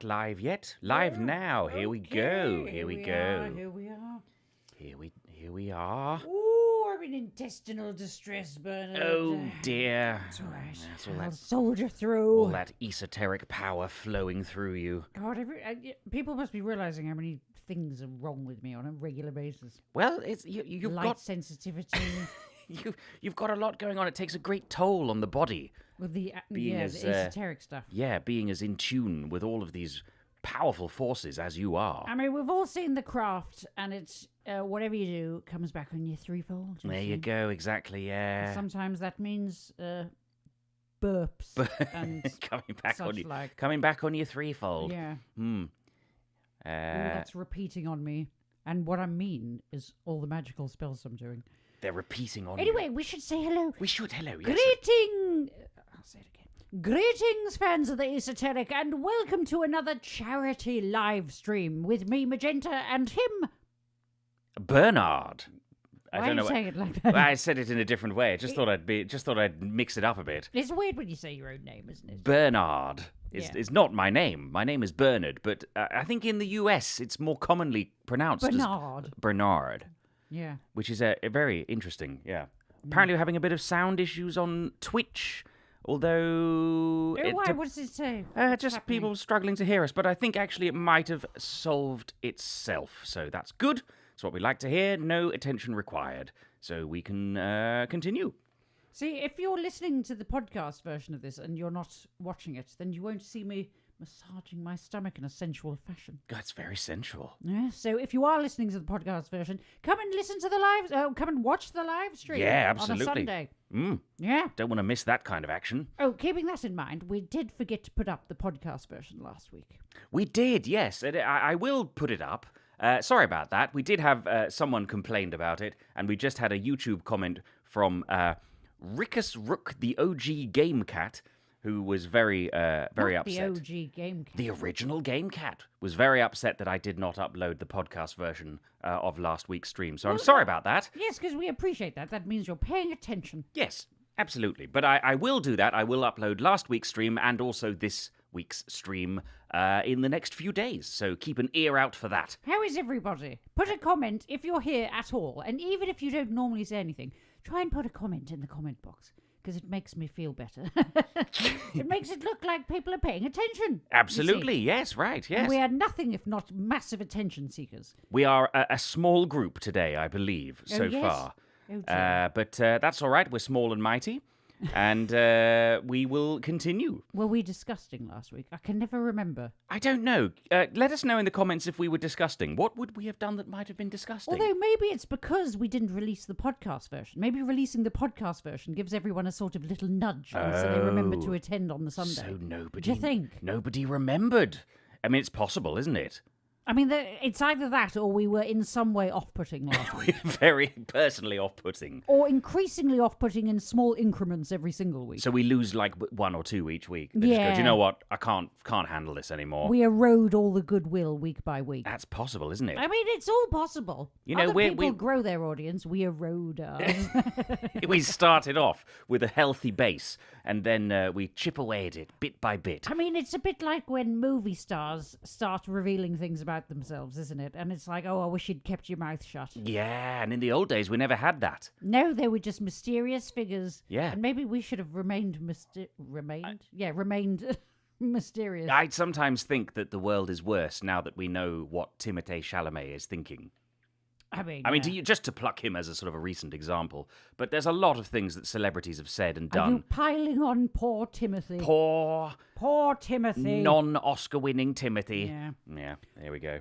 Live yet? Live now. Here we go. Here we go. Here we are. Here we are. Ooh, I'm in intestinal distress, Bernard. Oh dear. It's all right. That's all I'll that, soldier through. all that esoteric power flowing through you. God, people must be realizing how many things are wrong with me on a regular basis. Well, it's you've Light got sensitivity. you've got a lot going on. It takes a great toll on the body. With the Being the as, esoteric stuff. Yeah, being as in tune with all of these powerful forces as you are. I mean, we've all seen The Craft, and it's whatever you do comes back on you threefold. There you go. Exactly. Yeah. Sometimes that means burps and coming back on you threefold. yeah. Ooh, That's repeating on me. And what I mean is all the magical spells I'm doing. They're repeating on you. Anyway, we should say hello. We should. Hello. Yes. I'll say it again. Greetings, fans of the esoteric, and welcome to another charity live stream with me, Magenta, and him. Bernard. I Why don't are know. you saying it like that? I said it in a different way. I just thought I'd mix it up a bit. It's weird when you say your own name, isn't it? Bernard Yeah. is not my name. My name is Bernard, but I think in the US it's more commonly pronounced Bernard. as Bernard, Yeah. which is a very interesting. Yeah. Apparently we're having a bit of sound issues on Twitch, although Why? What does it say? just happening? people struggling to hear us. But I think actually it might have solved itself, so that's good. It's what we like to hear. No attention required, so we can continue. See, if you're listening to the podcast version of this and you're not watching it, then you won't see me massaging my stomach in a sensual fashion. That's very sensual. Yeah, so if you are listening to the podcast version, come and listen to the come and watch the live stream. Yeah, absolutely. On a Sunday. Mm. Yeah. Don't want to miss that kind of action. Oh, keeping that in mind, we did forget to put up the podcast version last week. We did, yes. And I will put it up. Sorry about that. We did have someone complained about it, and we just had a YouTube comment from Rickus Rook, the OG Game Cat, who was very Not upset. the OG game. The original Game Cat was very upset that I did not upload the podcast version of last week's stream. So I'm sorry about that. Yes, because we appreciate that. That means you're paying attention. Yes, absolutely. But I will do that. I will upload last week's stream and also this week's stream in the next few days. So keep an ear out for that. How is everybody? Put a comment if you're here at all. And even if you don't normally say anything, try and put a comment in the comment box. Because it makes me feel better. It makes it look like people are paying attention. Absolutely, yes, right, yes. And we are nothing if not massive attention seekers. We are a small group today, I believe, so yes? far. Oh, dear. But that's all right. We're small and mighty. And we will continue. Were we disgusting last week? I can never remember. I don't know. Let us know in the comments if we were disgusting. What would we have done that might have been disgusting? Although maybe it's because we didn't release the podcast version. Maybe releasing the podcast version gives everyone a sort of little nudge so they remember to attend on the Sunday. So nobody... Do you think? Nobody remembered. I mean, it's possible, isn't it? I mean, it's either that or we were in some way off-putting last week. Very personally off-putting. Or increasingly off-putting in small increments every single week. So we lose like one or two each week. They just go, do you know what? I can't handle this anymore. We erode all the goodwill week by week. That's possible, isn't it? I mean, it's all possible. You know, Other people grow their audience. We erode ours. We started off with a healthy base, and then we chip away at it bit by bit. I mean, it's a bit like when movie stars start revealing things about themselves, isn't it? And it's like, oh, I wish you'd kept your mouth shut. Yeah, and in the old days, we never had that. No, they were just mysterious figures. Yeah. And maybe we should have remained mysterious. I sometimes think that the world is worse now that we know what Timothée Chalamet is thinking. I mean, just to pluck him as a sort of a recent example, but there's a lot of things that celebrities have said and Are done. you piling on poor Timothy? Poor Timothy. non-Oscar-winning Timothy. Yeah. There we go.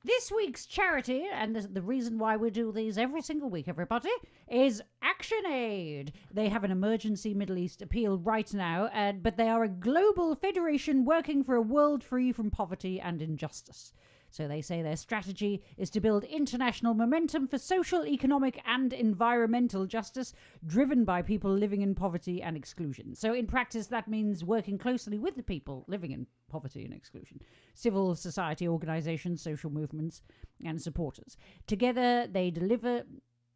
This week's charity, and the reason why we do these every single week, everybody, is ActionAid. They have an emergency Middle East appeal right now, but they are a global federation working for a world free from poverty and injustice. So they say their strategy is to build international momentum for social, economic, and environmental justice driven by people living in poverty and exclusion. So in practice, that means working closely with the people living in poverty and exclusion, civil society organizations, social movements, and supporters. Together, they deliver...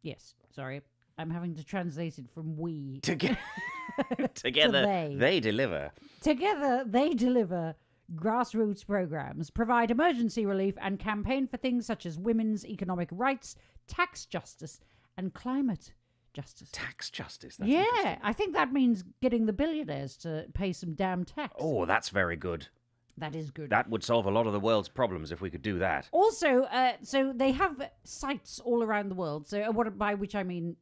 Yes, sorry. I'm having to translate it from we. Together, they deliver. Together, they deliver grassroots programs, provide emergency relief, and campaign for things such as women's economic rights, tax justice, and climate justice. Tax justice? That's interesting. I think that means getting the billionaires to pay some damn tax. Oh, that's very good. That is good. That would solve a lot of the world's problems if we could do that. Also, so they have sites all around the world. So, by which I mean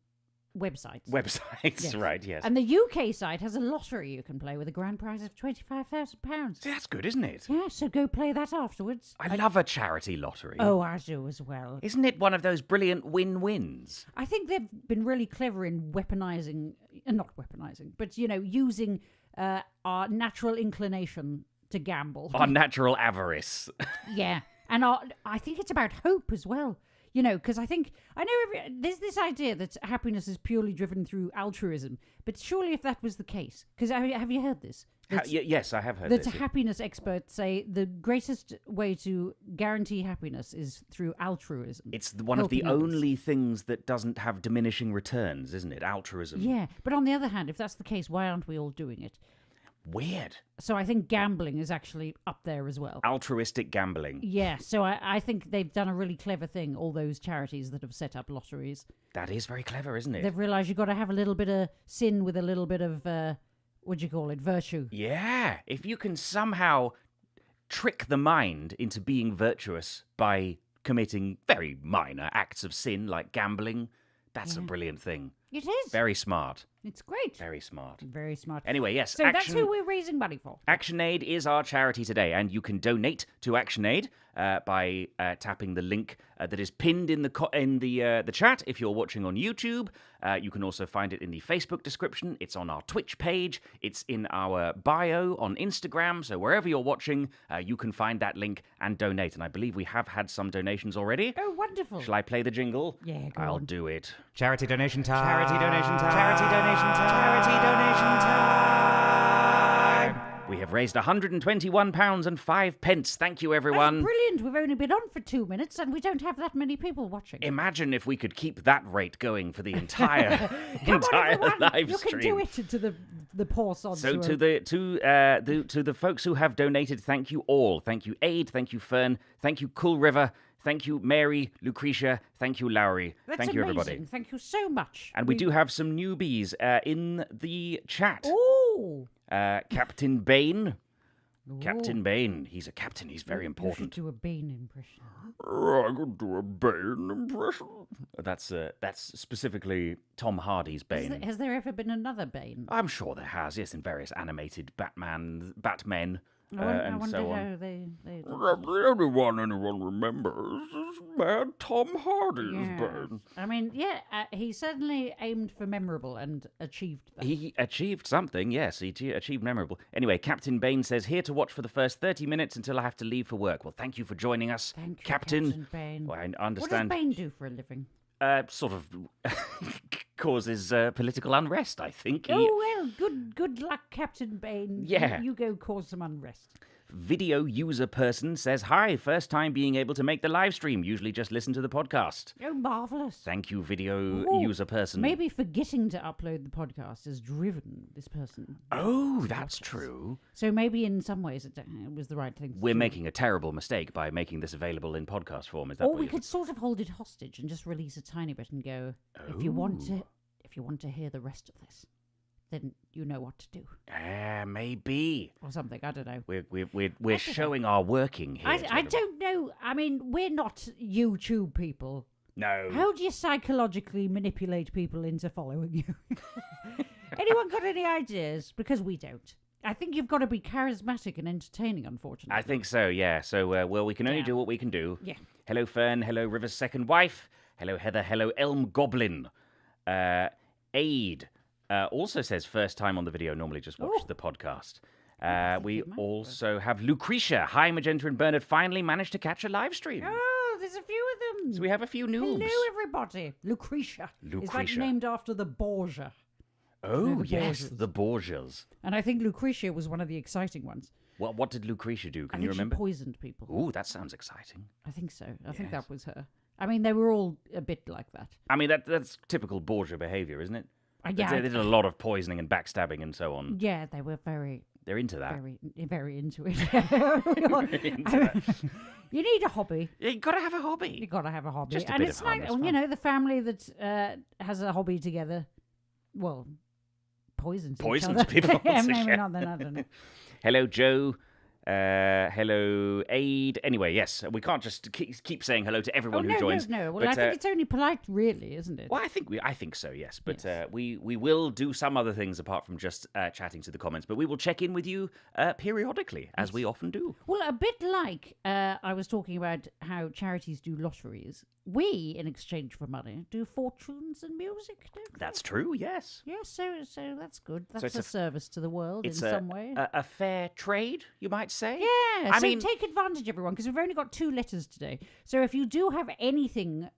websites. Websites, Yes. right, yes. And the UK site has a lottery you can play with a grand prize of £25,000. See, that's good, isn't it? Yeah, so go play that afterwards. I love a charity lottery. Oh, I do as well. Isn't it one of those brilliant win-wins? I think they've been really clever in not weaponizing, but, using our natural inclination to gamble. Our natural avarice. Yeah. And I think it's about hope as well. Because I know there's this idea that happiness is purely driven through altruism. But surely if that was the case, because have you heard this? Yes, I have heard That this. happiness experts say the greatest way to guarantee happiness is through altruism. It's one of the Helping others. only things that doesn't have diminishing returns, isn't it? Altruism. Yeah, but on the other hand, if that's the case, why aren't we all doing it? Weird. So I think gambling is actually up there as well. Altruistic gambling. Yeah, so I think they've done a really clever thing, all those charities that have set up lotteries. That is very clever, isn't it? They've realised you've got to have a little bit of sin with a little bit of, virtue. Yeah. If you can somehow trick the mind into being virtuous by committing very minor acts of sin like gambling, that's a brilliant thing. It is. Very smart. It's great. Very smart. Very smart. Anyway, yes. So that's who we're raising money for. ActionAid is our charity today, and you can donate to ActionAid by tapping the link that is pinned in the chat. If you're watching on YouTube, you can also find it in the Facebook description. It's on our Twitch page. It's in our bio on Instagram. So wherever you're watching, you can find that link and donate. And I believe we have had some donations already. Oh, wonderful. Shall I play the jingle? Yeah, go I'll on. do it. Charity donation time. Charity donation time. Charity donation time. Charity donation time. We have raised £121.05. Thank you, everyone. That's brilliant. We've only been on for 2 minutes and we don't have that many people watching. Imagine if we could keep that rate going for the entire Come on, everyone. live You stream. can do it to the poor sods. So who to are- the folks who have donated, thank you all. Thank you, Aid. Thank you, Fern. Thank you, Cool River. Thank you, Mary, Lucretia. Thank you, Lowry. That's Thank you, amazing. everybody. Thank you so much. And we do have some newbies in the chat. Ooh. Captain Bane. Ooh. Captain Bane. He's a captain. He's very You important. should do a Bane impression. I could do a Bane impression. That's specifically Tom Hardy's Bane. Has there ever been another Bane? I'm sure there has, yes, in various animated Batmen, I and wonder so on. how they The only one anyone remembers is Mad Tom Hardy's Yeah. Bane. I mean, he certainly aimed for memorable and achieved that. He achieved something, yes, he achieved memorable. Anyway, Captain Bane says, here to watch for the first 30 minutes until I have to leave for work. Well, thank you for joining us, Thank you, Captain. Bane. Well, I What understand. does Bane do for a living? Sort of causes political unrest, I think. Oh, well, good luck, Captain Bane. Yeah. You go cause some unrest. Video user person says, hi, first time being able to make the live stream. Usually just listen to the podcast. Oh, marvellous. Thank you, video Ooh, user person. Maybe forgetting to upload the podcast has driven this person. Oh, that's true. So maybe in some ways it was the right thing to We're do. making a terrible mistake by making this available in podcast form. Is that Or what we you're could sort of hold it hostage and just release a tiny bit and go, if you want to hear the rest of this, then you know what to do. maybe. Or something, I don't know. We're showing our working here. I don't know. I mean, we're not YouTube people. No. How do you psychologically manipulate people into following you? Anyone got any ideas? Because we don't. I think you've got to be charismatic and entertaining, unfortunately. I think so, yeah. So, well, we can only Yeah. do what we can do. Yeah. Hello, Fern. Hello, River's second wife. Hello, Heather. Hello, Elm Goblin. Aid also says first time on the video, normally just watch the podcast. We it might, also have Lucretia. Hi, Magenta and Bernard finally managed to catch a live stream. Oh, there's a few of them. So we have a few noobs. Hello, everybody. Lucretia. Is Lucretia. that named after the Borgia? Oh, the yes, Borgias. the Borgias. And I think Lucretia was one of the exciting ones. What did Lucretia do? I Can think you remember? she poisoned people. Ooh, that sounds exciting. I think so. I think Yes. that was her. I mean, they were all a bit like that. I mean, that's typical Borgia behavior, isn't it? Yeah, They did a lot of poisoning and backstabbing and so on. yeah, they were very. They're into that. Very into it. Into that. You need a hobby. You got to have a hobby. You got to have a hobby. Just a and bit it's of harmless fun. you know, the family that has a hobby together, well, poisons people. Yeah, once maybe again. not, then I don't know. Hello, Joe. Hello, Aid. Anyway, yes, we can't just keep saying hello to everyone who joins. No. Well, but, I think it's only polite, really, isn't it? Well, I think so, yes. But Yes. we will do some other things apart from just chatting to the comments. But we will check in with you periodically, as we often do. Well, a bit like I was talking about how charities do lotteries. We, in exchange for money, do fortunes and music, don't we? That's true, yes. Yes, so that's good. That's it's a a- service to the world in It's some way. a fair trade, you might say. Yeah, I so mean- take advantage, everyone, because we've only got 2 letters today. So if you do have anything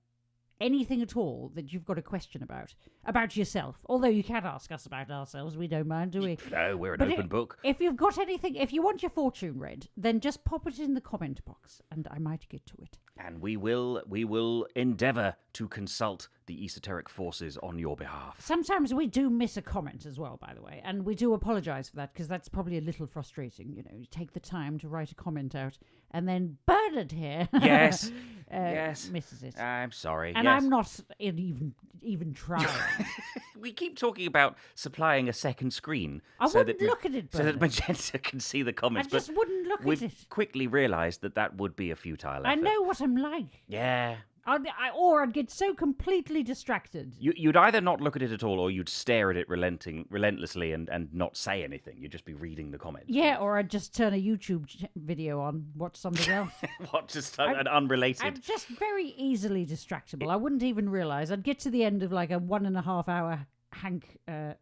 at all that you've got a question about yourself, although you can ask us about ourselves, we don't mind, do we? No, we're an But open book. If you've got anything, if you want your fortune read, then just pop it in the comment box, and I might get to it. And we will endeavour to consult the esoteric forces on your behalf. Sometimes we do miss a comment as well, by the way, and we do apologise for that, because that's probably a little frustrating. You know, you take the time to write a comment out, and then Bernard here Yes, yes. misses it. I'm sorry. And yes. I'm not even trying. We keep talking about supplying a second screen. I so wouldn't that look at it, so that Bernard. Magenta can see the I comments. just wouldn't look but at it. we've quickly realised that would be a futile effort. I know what I'm like. Yeah. Or I'd get so completely distracted. You'd either not look at it at all, or you'd stare at it relentlessly and not say anything. You'd just be reading the comments. Yeah, or I'd just turn a YouTube video on, watch something else. What? Just an unrelated. I'm just very easily distractible. I wouldn't even realise. I'd get to the end of like a 1.5 hour Hank, I've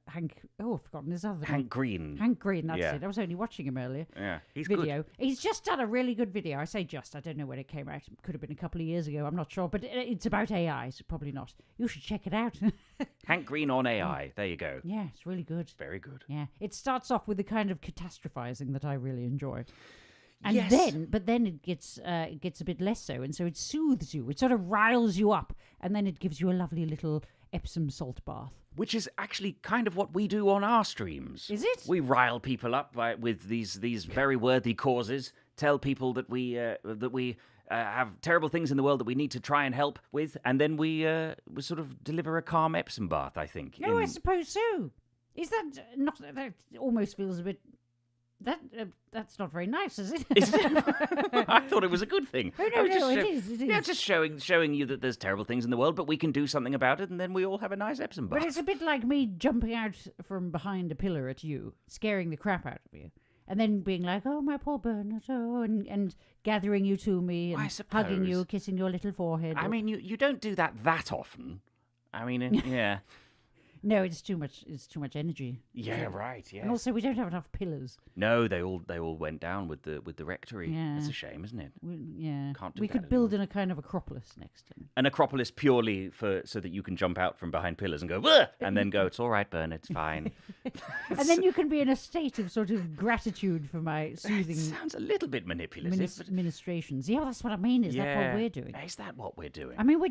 forgotten his other name. Hank Green. Hank Green, that's Yeah. it. I was only watching him earlier. Yeah, he's Video. He's just done a really good video. I say just, I don't know when it came out. It could have been a couple of years ago. I'm not sure, but it's about AI, so probably not. You should check it out. good. Hank Green on AI. There you go. Yeah, it's really good. Very good. Yeah, it starts off with the kind of catastrophizing that I really enjoy. And Yes. then it gets a bit less so, and so it soothes you. It sort of riles you up, and then it gives you a lovely little Epsom salt bath. Which is actually kind of what we do on our streams. Is it? We rile people up with these very worthy causes. Tell people that we have terrible things in the world that we need to try and help with, and then we sort of deliver a calm Epsom bath. I think. No, I suppose so. Is that not? That almost feels a bit. That's not very nice, is it? Is it? I thought it was a good thing. Oh, I was no, just it is. Yeah, just showing you that there's terrible things in the world, but we can do something about it, and then we all have a nice Epsom bath. But it's a bit like me jumping out from behind a pillar at you, scaring the crap out of you, and then being like, "Oh, my poor Bernard," and gathering you to me I and suppose. hugging you, kissing your little forehead. I mean, you don't do that often. I mean, yeah. No, it's too much. It's too much energy. Yeah, right. Yeah. And also, we don't have enough pillars. No, they all went down with the rectory. Yeah. That's a shame, isn't it? Yeah, Can't do we that could build in a kind of acropolis next to him. An acropolis purely so that you can jump out from behind pillars and go, "Wah!" and then go, "It's all right, Bern, it's fine." And then you can be in a state of sort of gratitude for my It soothing sounds a little bit manipulative. but- ministrations. Yeah, that's what I mean. Is that what we're doing? Is that what we're doing? I mean,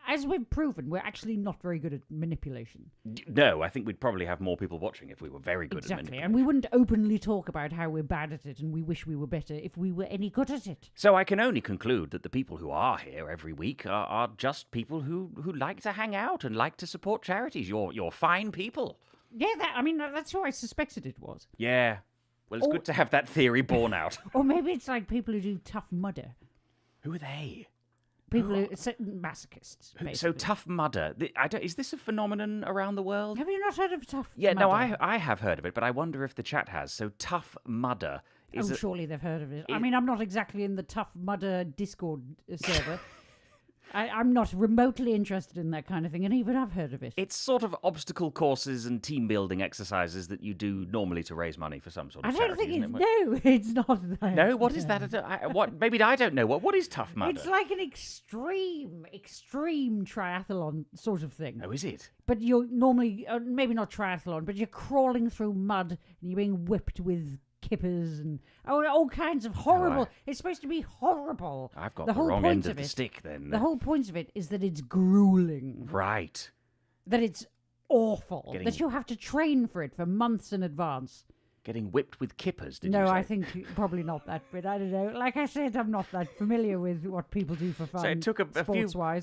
as we've proven, we're actually not very good at manipulation. No, I think we'd probably have more people watching if we were very good at Exactly. manipulating. And we wouldn't openly talk about how we're bad at it and we wish we were better if we were any good at it. So I can only conclude that the people who are here every week are just people who like to hang out and like to support charities. You're fine people. Yeah, that's who I suspected it was. Yeah. Well, it's good to have that theory borne out. Or maybe it's like people who do Tough Mudder. Who are they? People who masochists. Basically. So Tough Mudder. Is this a phenomenon around the world? Have you not heard of Tough Yeah, Mudder? no, I have heard of it, but I wonder if the chat has. So Tough Mudder is surely they've heard of it. I Is- mean, I'm not exactly in the Tough Mudder Discord server. I'm not remotely interested in that kind of thing, and even I've heard of it. it's sort of obstacle courses and team building exercises that you do normally to raise money for some sort I of don't charity. think isn't it's... it? No, it's not that. No, what is that? What? Maybe I don't know. What is Tough Mudder? It's like an extreme triathlon sort of thing. Oh, is it? But you're normally, maybe not triathlon, but you're crawling through mud and you're being whipped with kippers and all kinds of horrible. It's supposed to be horrible. I've got the the whole wrong point end of of the it. stick then. The whole point of it is that it's grueling. Right. That it's awful. Getting- That you have to train for it for months in advance. Getting whipped with kippers, did you No, say? I think probably not that bit. I don't know. Like I said, I'm not that familiar with what people do for fun. So it took a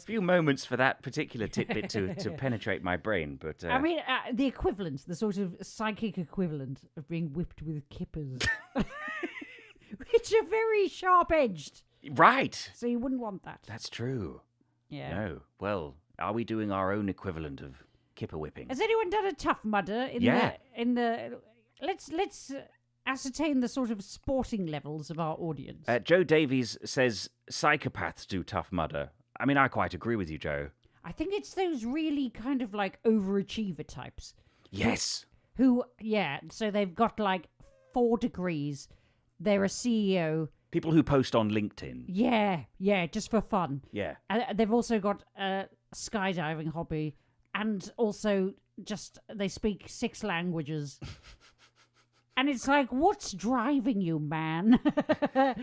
few moments for that particular tidbit to penetrate my brain, but... I mean, the equivalent, the sort of psychic equivalent of being whipped with kippers, which are very sharp-edged. Right! So you wouldn't want that. That's true. Yeah. No. Well, are we doing our own equivalent of kipper whipping? Has anyone done a Tough Mudder in the... Let's ascertain the sort of sporting levels of our audience. Joe Davies says psychopaths do Tough Mudder. I mean, I quite agree with you, Joe. I think it's those really kind of like overachiever types. Yes. Who, so they've got like 4 degrees. They're a CEO. People who post on LinkedIn. Yeah, just for fun. Yeah. They've also got a skydiving hobby, and also just they speak 6 languages. And it's like, what's driving you, man?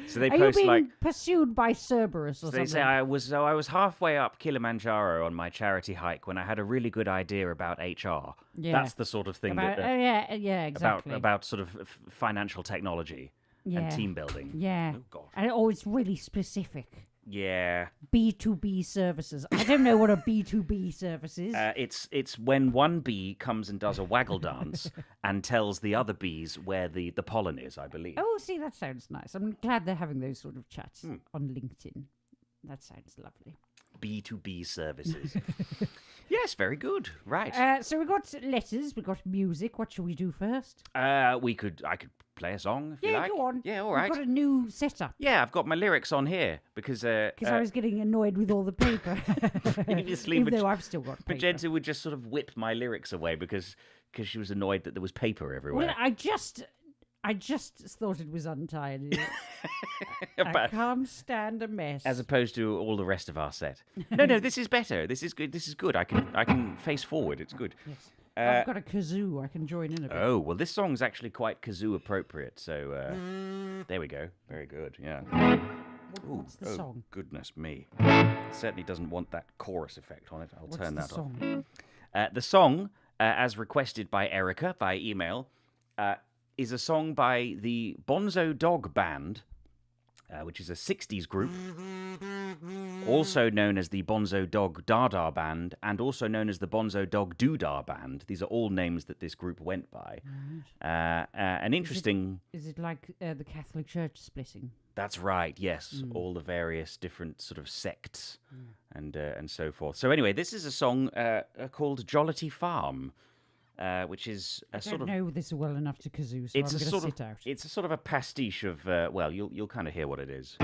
So they Are post you being like pursued by Cerberus or something? they say I was halfway up Kilimanjaro on my charity hike when I had a really good idea about HR. Yeah. That's the sort of thing About, that exactly. about sort of financial technology and team building. Yeah. Oh god. And it's really specific. Yeah. B2B services. I don't know what a B2B service is. It's when one bee comes and does a waggle dance and tells the other bees where the pollen is, I believe. Oh, see, that sounds nice. I'm glad they're having those sort of chats on LinkedIn. That sounds lovely. B2B services. Yes, very good. Right. So we've got letters, we've got music. What shall we do first? I could play a song if you like. Go on. Yeah, all right. We've got a new setup. Yeah, I've got my lyrics on here because I was getting annoyed with all the paper. Even though I've still got paper. Magenta would just sort of whip my lyrics away because she was annoyed that there was paper everywhere. Well, I just thought it was untidy. I can't stand a mess. As opposed to all the rest of our set. No, this is better. This is good. This is good. I can face forward. It's good. Yes. I've got a kazoo. I can join in a bit. Oh, well, this song's actually quite kazoo appropriate. So there we go. Very good. Yeah. What's the song? Goodness me. It certainly doesn't want that chorus effect on it. I'll turn that off. The song, as requested by Erica by email, is a song by the Bonzo Dog Band, which is a 60s group, also known as the Bonzo Dog Dada Band, and also known as the Bonzo Dog Doodah Band. These are all names that this group went by. An interesting... Is it like the Catholic Church splitting? That's right, yes. All the various different sort of sects and so forth. So anyway, this is a song called Jollity Farm, which is a sort of... I don't know this well enough to kazoo, so I'm going to sit out. It's a sort of a pastiche of... well, you'll kind of hear what it is.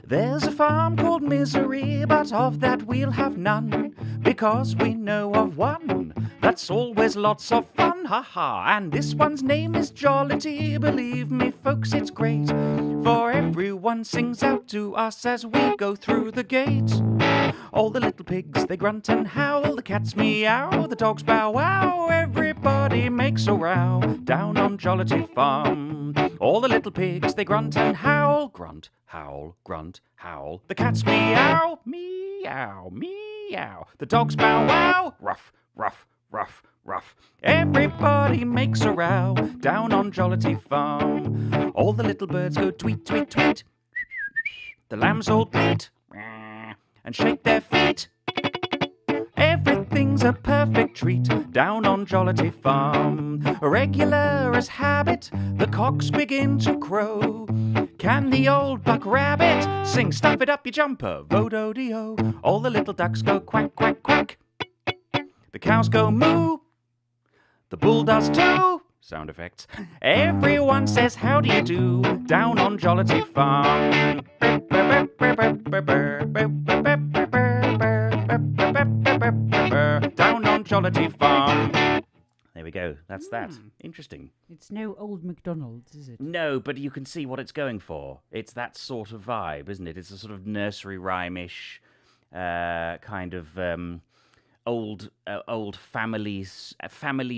There's a farm called Misery, but of that we'll have none, because we know of one that's always lots of fun, ha-ha. And this one's name is Jollity, believe me, folks, it's great, for everyone sings out to us as we go through the gate. All the little pigs, they grunt and howl, the cats meow, the dogs bow wow, everybody makes a row down on Jollity Farm. All the little pigs, they grunt and howl, grunt, howl, grunt, howl. The cats meow, meow, meow. The dogs bow wow, ruff, ruff, ruff, ruff. Everybody makes a row down on Jollity Farm. All the little birds go tweet, tweet, tweet. The lambs all bleat and shake their feet. Everything's a perfect treat down on Jollity Farm. Regular as habit, the cocks begin to crow. Can the old buck rabbit sing stuff it up your jumper, vo-do-de-o? All the little ducks go quack, quack, quack. The cows go moo. The bull does too. Sound effects. Everyone says how do you do down on Jollity Farm. Down on Jollity Farm. There we go. That's that. Interesting. It's no old McDonald's, is it? No, but you can see what it's going for. It's that sort of vibe, isn't it? It's a sort of nursery rhyme-ish kind of old family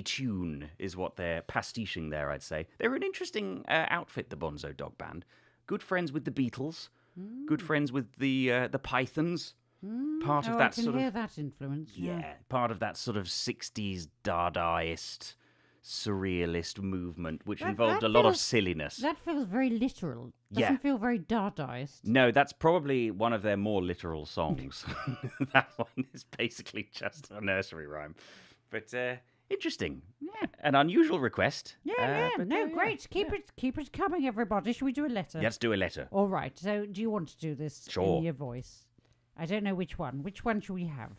tune is what they're pastiching there, I'd say. They're an interesting outfit, the Bonzo Dog Band. Good friends with the Beatles. Good friends with the Pythons. part of that I can sort hear of that influence. yeah, part of that sort of 60s Dadaist, surrealist movement, which involved a lot of silliness. That feels very literal. Doesn't feel very Dadaist. No, that's probably one of their more literal songs. That one is basically just a nursery rhyme. But interesting. Yeah. An unusual request. Great. Keep it coming, everybody. Should we do a letter? Let's do a letter. All right. So, do you want to do this Sure. in your voice? I don't know which one. Which one should we have?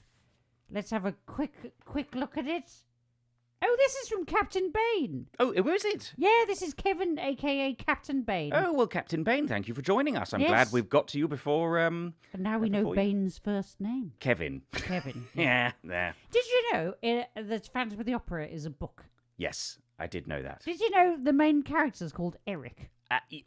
Let's have a quick look at it. Oh, this is from Captain Bane. Oh, where is it? Yeah, this is Kevin, a.k.a. Captain Bane. Oh, well, Captain Bane, thank you for joining us. I'm Yes. glad we've got to you before... And now we know before you- Bane's first name. Kevin. Kevin. Yeah. Did you know that Phantom of the Opera is a book? Yes, I did know that. Did you know the main character is called Eric?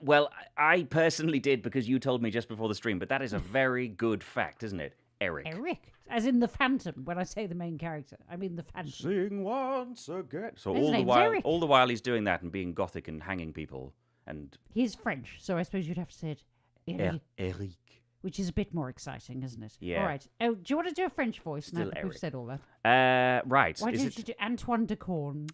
Well, I personally did because you told me just before the stream, but that is a very good fact, isn't it? Eric. Eric. As in the Phantom. When I say the main character, I mean the Phantom. Sing once again. So His name's Eric. all the while he's doing that and being gothic and hanging people and He's French, so I suppose you'd have to say it Eric, Eric. which is a bit more exciting, isn't it? Yeah. All right. Oh, do you want to do a French voice now Still that Eric. we've said all that? Right. Why is don't it you do Antoine de Caunes?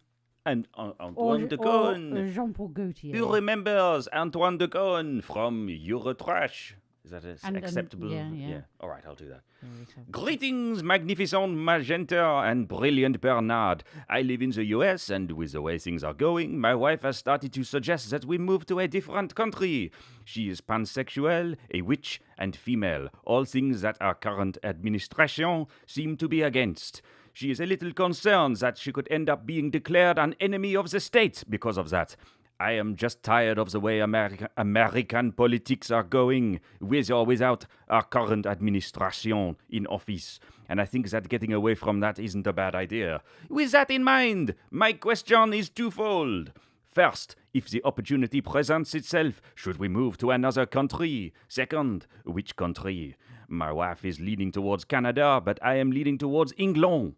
and Or Antoine de Caunes? Jean-Paul Gaultier? Who remembers Antoine de Caunes from Eurotrash? Is that And- acceptable? yeah. All right, I'll do that. Very so. Greetings, magnificent Magenta and brilliant Bernard. I live in the US, and with the way things are going, my wife has started to suggest that we move to a different country. She is pansexual, a witch, and female, all things that our current administration seem to be against. She is a little concerned that she could end up being declared an enemy of the state because of that. I am just tired of the way American politics are going, with or without our current administration in office. And I think that getting away from that isn't a bad idea. With that in mind, my question is twofold. First, if the opportunity presents itself, should we move to another country? Second, which country? My wife is leaning towards Canada, but I am leaning towards England.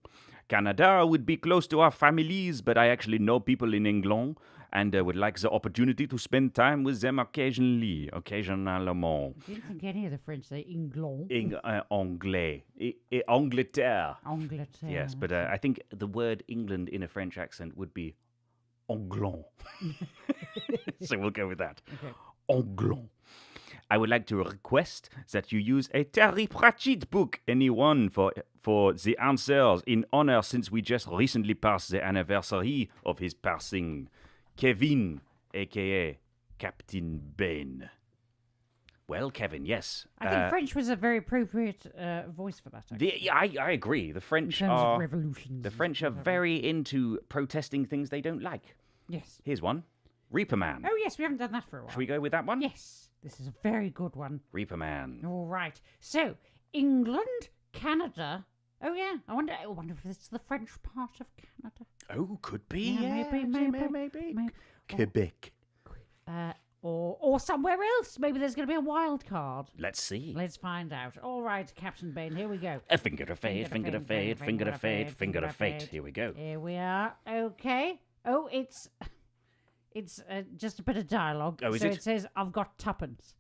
Canada would be close to our families, but I actually know people in England, and would like the opportunity to spend time with them occasionally. I didn't think any of the French say England. Anglais. Angleterre. Angleterre. Yes, but I think the word England in a French accent would be England. So we'll go with that. Okay. England. I would like to request that you use a Terry Pratchett book, anyone, for the answers in honor, since we just recently passed the anniversary of his passing. Kevin, a.k.a. Captain Bane. Well, Kevin, yes. I think French was a very appropriate voice for that. Actually. I agree. The In French terms of are revolutions. the French are very into protesting things they don't like. Yes. Here's one. Reaper Man. Oh, yes, we haven't done that for a while. Should we go with that one? Yes, this is a very good one. Reaper Man. All right. So, England, Canada. Oh, yeah. I wonder if it's the French part of Canada. Oh, could be. Yeah, maybe. Quebec. Or somewhere else. Maybe there's going to be a wild card. Let's see. Let's find out. All right, Captain Bane, here we go. A finger to fade, finger to fade, finger to fade, finger to fade. Here we go. Here we are. Okay. Oh, it's just a bit of dialogue. Oh, is so it? it says, I've got tuppence.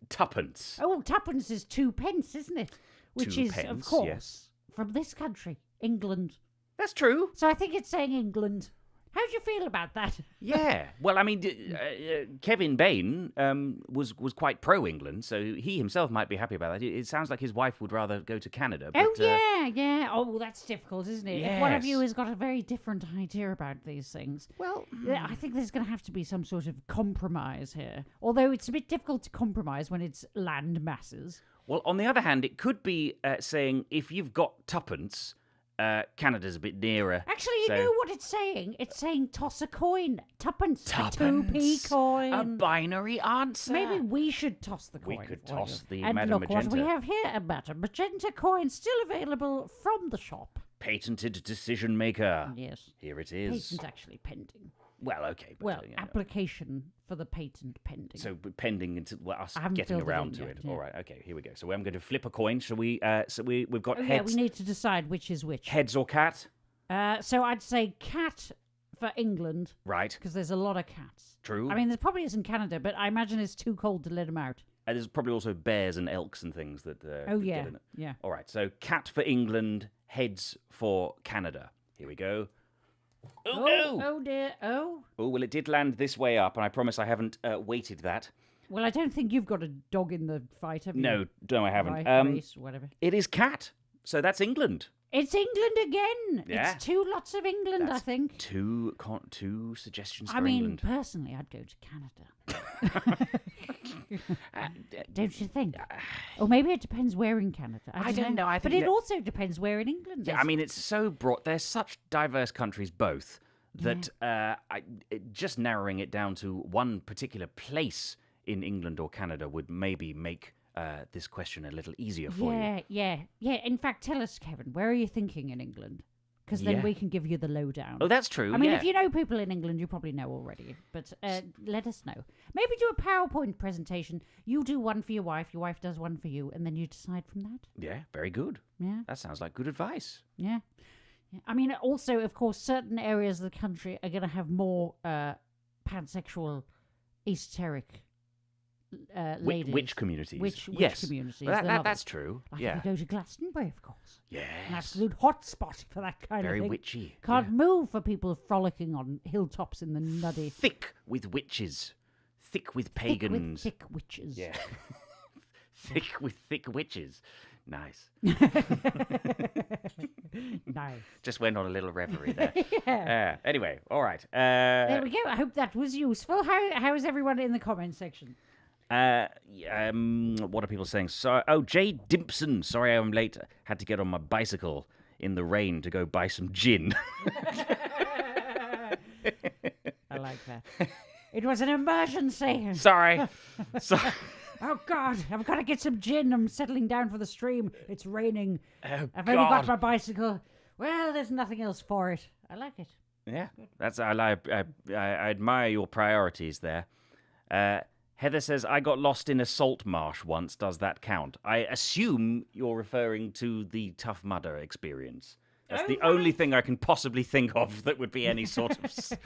Tuppence. Oh, tuppence is 2 pence, isn't it? Which Two is, of pence, course, yes. from this country, England. That's true. So I think it's saying England. How do you feel about that? Yeah. Well, I mean, Kevin Bane was quite pro-England, so he himself might be happy about that. It sounds like his wife would rather go to Canada. But, yeah. Oh, that's difficult, isn't it? If one of you Yes. has got a very different idea about these things. Well, I think there's going to have to be some sort of compromise here. Although it's a bit difficult to compromise when it's land masses. Well, on the other hand, it could be saying if you've got tuppence, Canada's a bit nearer. Actually, you so- know what it's saying? It's saying toss a coin. Tuppence. Tuppence. A 2p coin. A binary answer. Maybe we should toss the coin. We could for toss you. the And Madame look what we Magenta. have here, a Magenta coin still available from the shop. Patented decision maker. Yes. Here it is. Patent actually pending. Well, okay. But, Well, you know, application for the patent pending. so pending until us I haven't getting filled it around in to yet, it. yeah. All right. Okay. Here we go. So I'm going to flip a coin. Shall we? So we've got oh, yeah, heads. we need to decide which is which. Heads or cat? So I'd say cat for England, Right. because there's a lot of cats. True. I mean, there probably is in Canada, but I imagine it's too cold to let them out. There's probably also bears and elks and things that Oh, that yeah. get in it. Yeah. All right, so cat for England, heads for Canada. Here we go. Oh, no! Oh, dear. Oh. Oh, well, it did land this way up, and I promise I haven't weighted that. Well, I don't think you've got a dog in the fight, have you? No, I haven't. Race, whatever. It is cat, so that's England. It's England again. Yeah. It's 2 lots of England, I think. Two suggestions I for mean, England. personally, I'd go to Canada. Don't you think? Or maybe it depends where in Canada. I don't know. I but think it also depends where in England. Yeah, I mean, it's so broad. They're such diverse countries, both, that just narrowing it down to one particular place in England or Canada would maybe make this question a little easier for you. Yeah. In fact, tell us, Kevin, where are you thinking in England? Because then we can give you the lowdown. Oh, that's true. I mean, if you know people in England, you probably know already. But let us know. Maybe do a PowerPoint presentation. You do one for your wife does one for you, and then you decide from that. Yeah, very good. Yeah. That sounds like good advice. Yeah. I mean, also, of course, certain areas of the country are going to have more pansexual, esoteric ladies. Which communities? Which yes. communities? Well, They're that's true. like yeah. if you go to Glastonbury, of course. Yes. An absolute hotspot for that kind Very of thing. witchy. Can't move for people frolicking on hilltops in the nutty. Thick with witches. Thick with pagans. Thick witches. Yeah. Thick with thick witches. Nice. Nice. Just went on a little reverie there. Yeah. Anyway, all right. There we go. I hope that was useful. How is everyone in the comments section? What are people saying? So, Jay Dimpson. Sorry I'm late. Had to get on my bicycle in the rain to go buy some gin. I like that. It was an emergency. Sorry. Oh, God. I've got to get some gin. I'm settling down for the stream. It's raining. Oh, I've only got my bicycle. Well, there's nothing else for it. I like it. Yeah, I admire your priorities there. Heather says, I got lost in a salt marsh once. Does that count? I assume you're referring to the Tough Mudder experience. That's the only thing I can possibly think of that would be any sort of, sort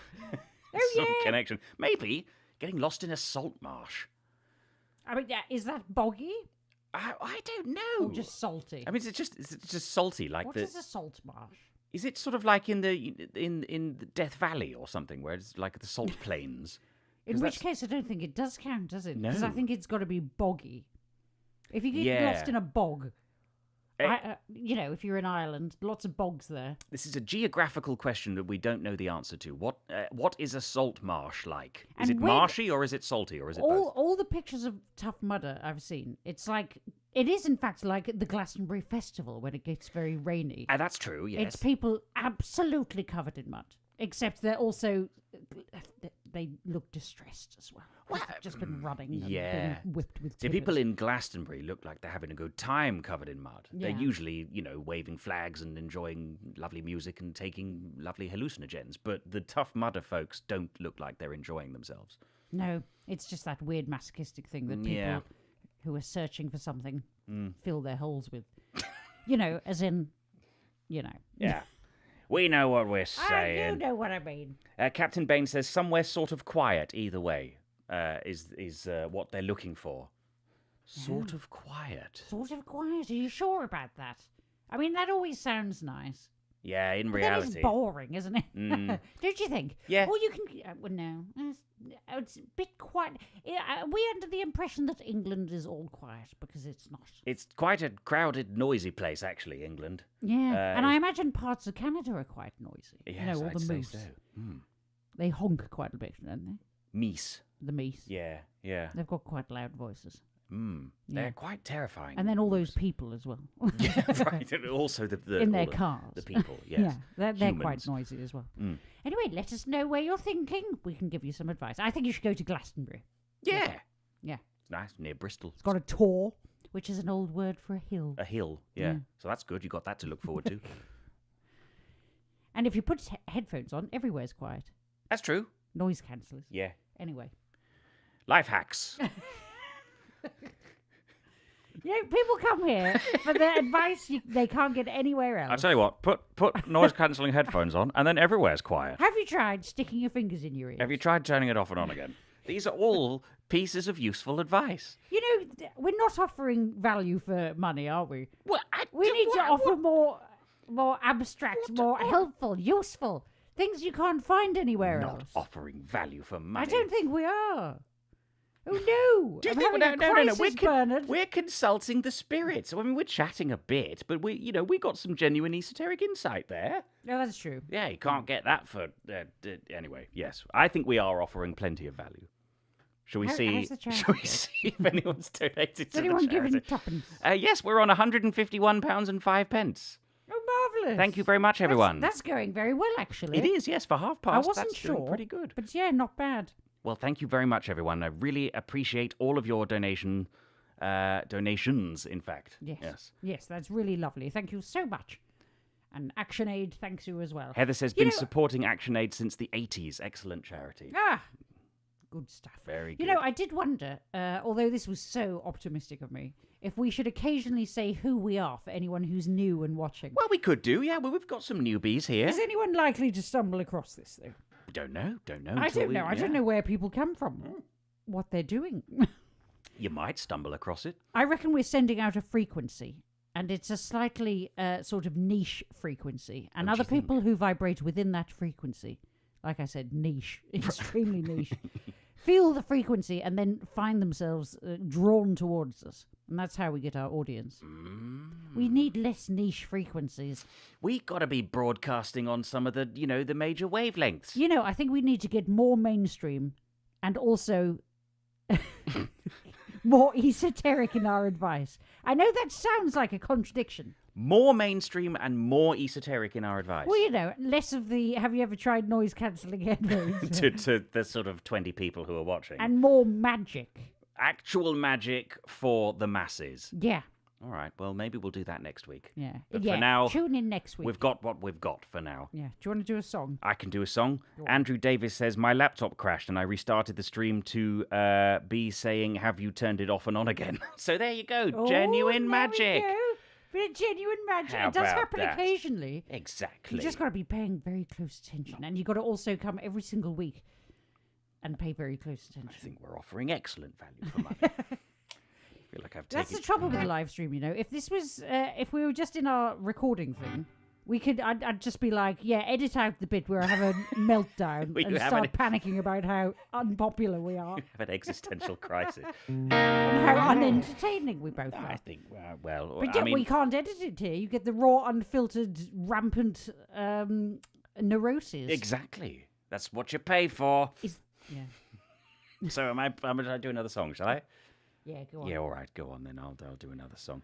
of connection. Maybe getting lost in a salt marsh. I mean, is that boggy I don't know. or just salty? I mean, it's just salty, like What the. is a salt marsh? Is it sort of like in the Death Valley or something, where it's like the salt plains? In which case, I don't think it does count, does it? No. Because I think it's got to be boggy. If you get Yeah. lost in a bog, if you're in Ireland, lots of bogs there. This is a geographical question that we don't know the answer to. What is a salt marsh like? Is And it where- marshy or is it salty or is it both? All the pictures of Tough Mudder I've seen, it is in fact like the Glastonbury Festival when it gets very rainy. That's true. Yes. It's people absolutely covered in mud, except they're also they look distressed as well. They've just been running and yeah. been whipped with The people tippets. in Glastonbury look like they're having a good time covered in mud. They're Yeah. usually, waving flags and enjoying lovely music and taking lovely hallucinogens. But the Tough Mudder folks don't look like they're enjoying themselves. No, it's just that weird masochistic thing that people Yeah. who are searching for something fill their holes with. as in, Yeah. We know what we're You saying. know what I mean. Captain Bain says somewhere sort of quiet either way is what they're looking for. Sort of quiet. Sort of quiet. Are you sure about that? I mean, that always sounds nice. Yeah, in But reality. that is boring, isn't it? Don't you think? Yeah. Or you can... well, no. It's a bit quiet. Are we under the impression that England is all quiet? Because it's not. It's quite a crowded, noisy place, actually, England. Yeah. And I imagine parts of Canada are quite noisy. Yes, all I'd the say moose. so. They honk quite a bit, don't they? Meese. The meese. Yeah. They've got quite loud voices. They're quite terrifying. And then all those people as well. Yeah, right. And also the in their all the- cars. The people, yes. Yeah, they're quite Humans. noisy as well. Anyway, let us know where you're thinking. We can give you some advice. I think you should go to Glastonbury. Yeah. Yeah. It's nice, near Bristol. It's got a tor, which is an old word for a hill. A hill, yeah. So that's good. You got that to look forward to. And if you put headphones on, everywhere's quiet. That's true. Noise cancellers. Yeah. Anyway. Life hacks. People come here for their advice they can't get anywhere else. I'll tell you what, put noise-cancelling headphones on, and then everywhere's quiet. Have you tried sticking your fingers in your ears? Have you tried turning it off and on again? These are all pieces of useful advice. You know, we're not offering value for money, are we? Well, We need to offer more abstract, more helpful, useful things you can't find anywhere not else. offering value for money. I don't think we are. Oh no! Do you I'm think having a no? crisis, Bernard. We're consulting the spirits. I mean, we're chatting a bit, but we got some genuine esoteric insight there. No, that's true. Yeah, you can't get that for anyway. Yes, I think we are offering plenty of value. Shall we see? how's the charity Shall we going? see if anyone's donated Is to anyone the charity? giving tuppence? Yes, we're on £151.05. Oh, marvellous. Thank you very much, everyone. That's going very well, actually. It is, yes, for half past. I wasn't that's sure. doing pretty good. But yeah, not bad. Well, thank you very much, everyone. I really appreciate all of your donations, in fact. Yes, that's really lovely. Thank you so much. And ActionAid thanks you as well. Heather says, been supporting ActionAid since the 80s. Excellent charity. Ah, good stuff. Very good. You know, I did wonder, although this was so optimistic of me, if we should occasionally say who we are for anyone who's new and watching. Well, we could do, yeah. Well, we've got some newbies here. Is anyone likely to stumble across this, though? Don't know. I don't know. I don't know where people come from, what they're doing. You might stumble across it. I reckon we're sending out a frequency, and it's a slightly sort of niche frequency. And other people who vibrate within that frequency, like I said, niche, extremely niche, feel the frequency and then find themselves drawn towards us. And that's how we get our audience. We need less niche frequencies. We got to be broadcasting on some of the, the major wavelengths. You know, I think we need to get more mainstream and also more esoteric in our advice. I know that sounds like a contradiction. More mainstream and more esoteric in our advice. Well, you know, less of the have you ever tried noise cancelling headphones? to the sort of 20 people who are watching. And more magic. Actual magic for the masses. Yeah. All right, well, maybe we'll do that next week. Yeah. But yeah. for now, tune in next week. we've got what we've got for now. Yeah. Do you want to do a song? I can do a song. Go on. Andrew Davis says, my laptop crashed and I restarted the stream to be saying, have you turned it off and on again? So there you go. Genuine magic. Bit of genuine magic. How It does about happen that? occasionally. Exactly. You just got to be paying very close attention. And you got to also come every single week and pay very close attention. I think we're offering excellent value for money. I feel like I've That's taken... the trouble with the live stream, you know. If this was, if we were just in our recording thing, we could. I'd just be like, yeah, edit out the bit where I have a meltdown We and have start panicking about how unpopular we are have an existential crisis. and how unentertaining we both I are. think, well, But I yet mean, we can't edit it here. You get the raw, unfiltered, rampant neuroses. exactly. That's what you pay for. Yeah. So am I going to do another song, shall I? Yeah, go on. Yeah, all right, go on then. I'll do another song.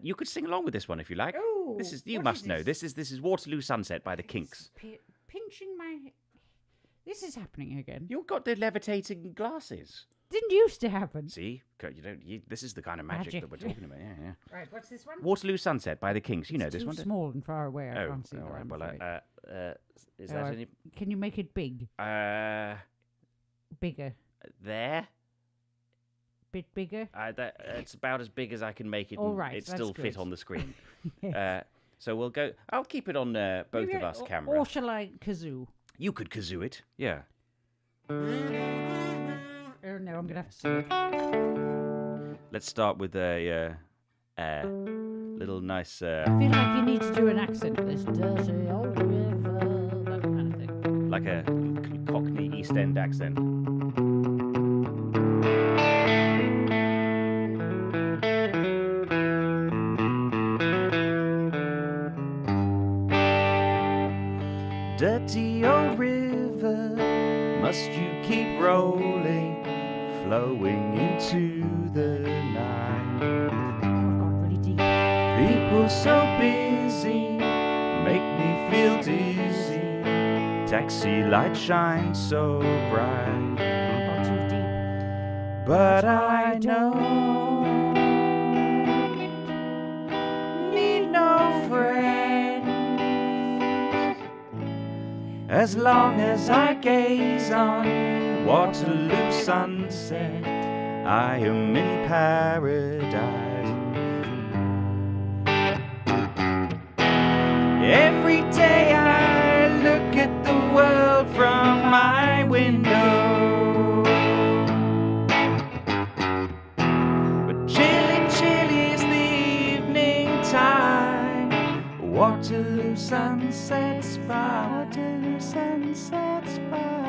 You could sing along with this one if you like. Oh, This is you what must is know. This is Waterloo Sunset by the Kinks. Pinching my. This is happening again. You've got the levitating glasses. Didn't used to happen. See, this is the kind of magic that we're talking about. Yeah. Right, what's this one? Waterloo Sunset by the Kinks. You know It's this too one. small and far away. I Oh, can't see all that. right. I'm Well, afraid. is that any? Can you make it big? Bigger? There. Bit bigger? It's about as big as I can make it. All and right, it that's still fit good. on the screen. Yes. So we'll go. I'll keep it on both Maybe of us or camera. Or shall I kazoo? You could kazoo it. Yeah. Oh no, I'm gonna have to sing it. Let's start with a little nice. I feel like you need to do an accent for this. Dirty old river, that kind of thing. Like a Cockney East End accent. Dirty old river, must you keep rolling, flowing into the night? I've got really deep. People so busy, make me feel dizzy. Taxi lights shine so bright, I've got too deep. but I know need no friend. As long as I gaze on Waterloo sunset, I am in paradise. Every day I look at the world from my window. Sunset's fine. Waterloo Sunset's fine.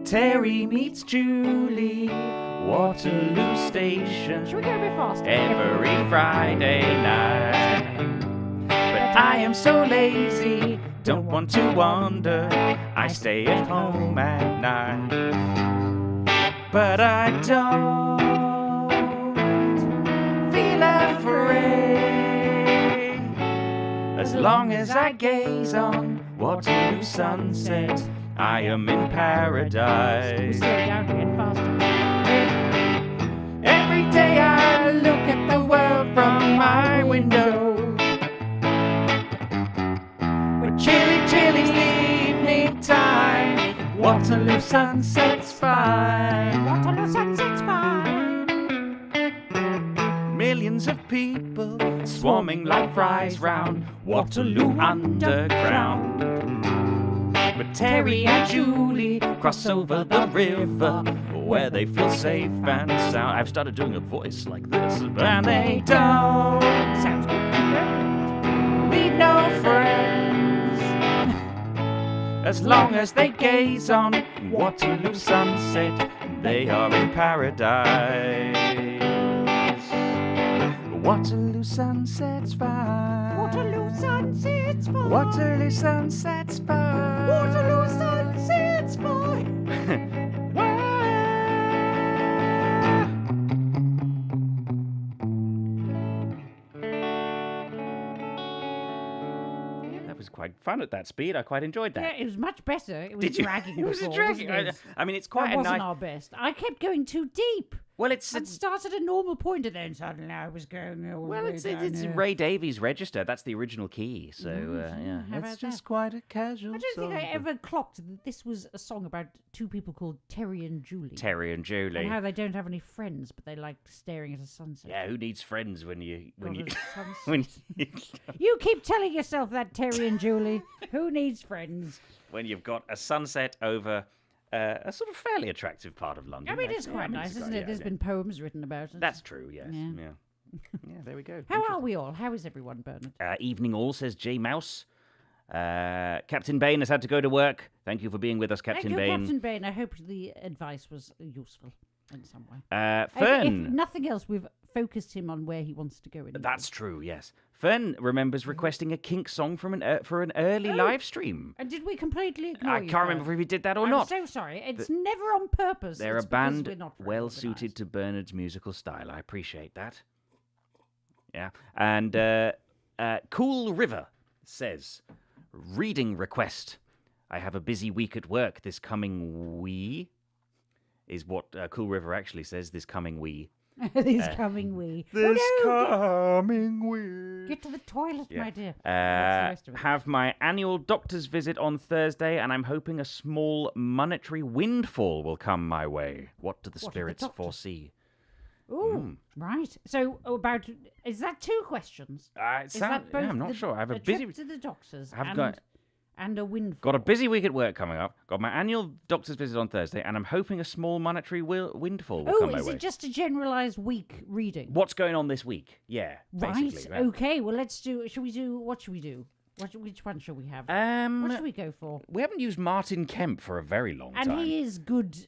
Terry meets Julie, Waterloo Station. Should we go a bit faster? Every Friday night. But I am so lazy, don't want to wander. I stay at home at night. But I don't feel afraid, as long as I gaze on Waterloo sunset, I am in We paradise. slow down again faster. Every day I look at the world from my window, but chilly, chilly evening time, Waterloo sunset's fine. Waterloo sunset's fine. Millions of people swarming like flies round Waterloo Underground. But Terry and Julie cross over the river where they feel safe and sound. I've started doing a voice like this, and they don't Sounds good. need no friends, as long as they gaze on Waterloo sunset, they are in paradise. Waterloo sunset's fine. Waterloo sunset's fine. Waterloo sunset's fine. Waterloo sunset's fine. That was quite fun at that speed. I quite enjoyed that. Yeah, it was much better. It was Did you? dragging It was before, dragging. wasn't it? I mean, it's quite That a wasn't nice. our best. I kept going too deep. Well, it's I'd start at a normal point and then suddenly I was going all the well, way it's down it's here. Ray Davies' register. That's the original key. So yeah, how it's about just that? quite a casual. I don't think I song. ever clocked that this was a song about two people called Terry and Julie. Terry and Julie. And how they don't have any friends, but they like staring at a sunset. Yeah, who needs friends when you God, a sunset. when you, You keep telling yourself that, Terry and Julie. Who needs friends? when you've got a sunset over a sort of fairly attractive part of London? I mean, it's Yeah, quite I mean, nice, it's isn't quite- it? There's yeah. been poems written about it. That's true. Yes. Yeah. Yeah. Yeah. There we go. How are we all? How is everyone, Bernard? Evening all, says J Mouse. Captain Bain has had to go to work. Thank you for being with us, Captain Thank you, Bain. Captain Bain. I hope the advice was useful in some way. If Fern. nothing else, we've focused him on where he wants to go. In That's true. Yes. Fern remembers requesting a Kink song from for an early live stream. And did we completely ignore I you, can't Fern? remember if we did that or I'm not. so sorry. It's never on purpose. They're It's a because band we're not very well suited organised. to Bernard's musical style. I appreciate that. Yeah. And Cool River says, reading request. I have a busy week at work this coming wee. Is what Cool River actually says, this coming wee. This coming wee. This Oh, coming wee. Get to the toilet, Yeah. my dear. What's the Uh, rest of it? have my annual doctor's visit on Thursday, and I'm hoping a small monetary windfall will come my way. What do the What are the spirits doctors? foresee? Ooh, right. So about is that two questions? Is that both I'm not the- sure. I have a a busy trip to the doctors I've and a windfall. got a busy week at work coming up. Got my annual doctor's visit on Thursday, and I'm hoping a small monetary windfall will come Oh, my is way. it just a generalised week reading? What's going on this week? Yeah, Right. basically. that. Okay. Well, let's do. Should we do? What should we do? Which one should we have? what should we go for? We haven't used Martin Kemp for a very long And time. he is good.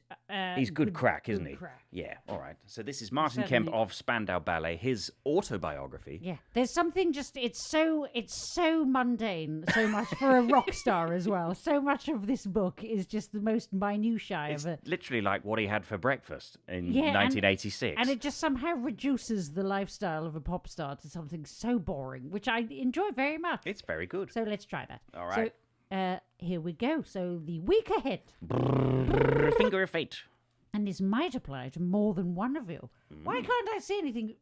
He's good crack, isn't he? Crack. Yeah, all right. So this is Martin Kemp Certainly. of Spandau Ballet, his autobiography. Yeah, there's something just it's so mundane, so much for a rock star as well. So much of this book is just the most minutiae It's of it. literally like what he had for breakfast in Yeah, and- 1986. And it just somehow reduces the lifestyle of a pop star to something so boring, which I enjoy very much. It's very good. So let's try that. All right. So here we go. So the week ahead, Finger of fate. and this might apply to more than one of you. Why can't I see anything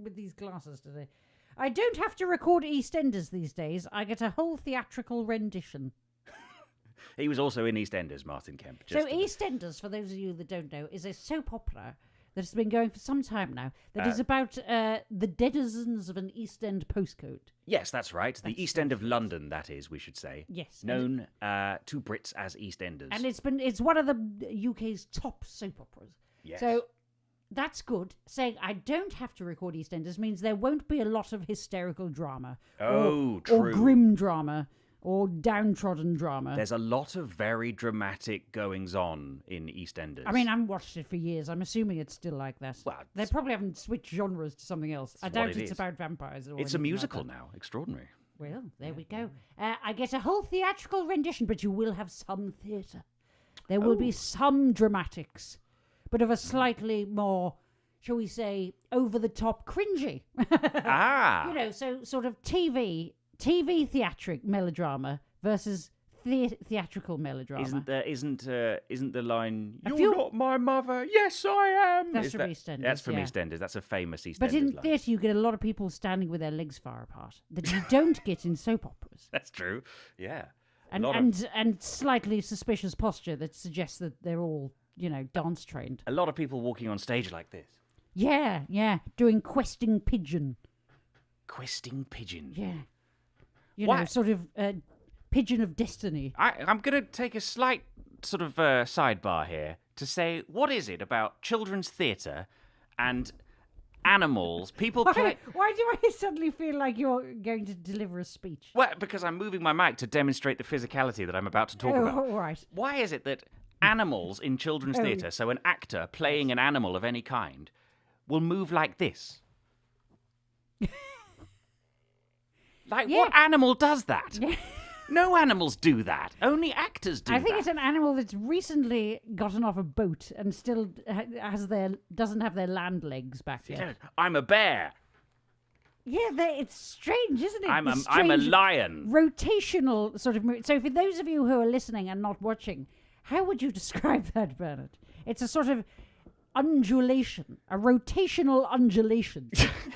with these glasses today? I don't have to record EastEnders these days. I get a whole theatrical rendition. He was also in EastEnders, Martin Kemp. So Just EastEnders, for those of you that don't know, is a soap opera that has been going for some time now. That is about the denizens of an East End postcode. yes, that's right. The East End of London, that is, we should say. Yes, Known to Brits as EastEnders. and it's one of the UK's top soap operas. Yes. So that's good. Saying I don't have to record EastEnders means there won't be a lot of hysterical drama. Oh, or true. grim drama. Or downtrodden drama. There's a lot of very dramatic goings-on in EastEnders. I mean, I haven't watched it for years. I'm assuming it's still like that. Well, They probably haven't switched genres to something else. I what doubt it it's is. about vampires. Or it's a anything musical like that. now. Extraordinary. Well, there we go. I get a whole theatrical rendition, but you will have some theatre. There will be some dramatics, but of a slightly more, shall we say, over-the-top cringy. Ah! You know, so sort of TV theatric melodrama versus theatrical melodrama. Isn't the line, A "You're few- not my mother, yes I am"? That's Is from that- EastEnders, That's from yeah. EastEnders. That's a famous EastEnders But in line. theatre, you get a lot of people standing with their legs far apart that you don't get in soap operas. That's true. Yeah. And slightly suspicious posture that suggests that they're all, dance trained. A lot of people walking on stage like this. Yeah, doing questing pigeon. Questing pigeon. Yeah. Why- Sort of pigeon of destiny. I'm going to take a slight sort of sidebar here to say, what is it about children's theatre and animals? People play... Why do I suddenly feel like you're going to deliver a speech? Well, because I'm moving my mic to demonstrate the physicality that I'm about to talk about. All right. Why is it that animals in children's theatre, so an actor playing an animal of any kind, will move like this? Like, Yeah. what animal does that? Yeah. No animals do that. Only actors do I think that. it's an animal that's recently gotten off a boat and still doesn't have their land legs back yet. I'm a bear. Yeah, it's strange, isn't it? I'm The a strange lion. rotational sort of move. So for those of you who are listening and not watching, how would you describe that, Bernard? It's a sort of undulation, a rotational undulation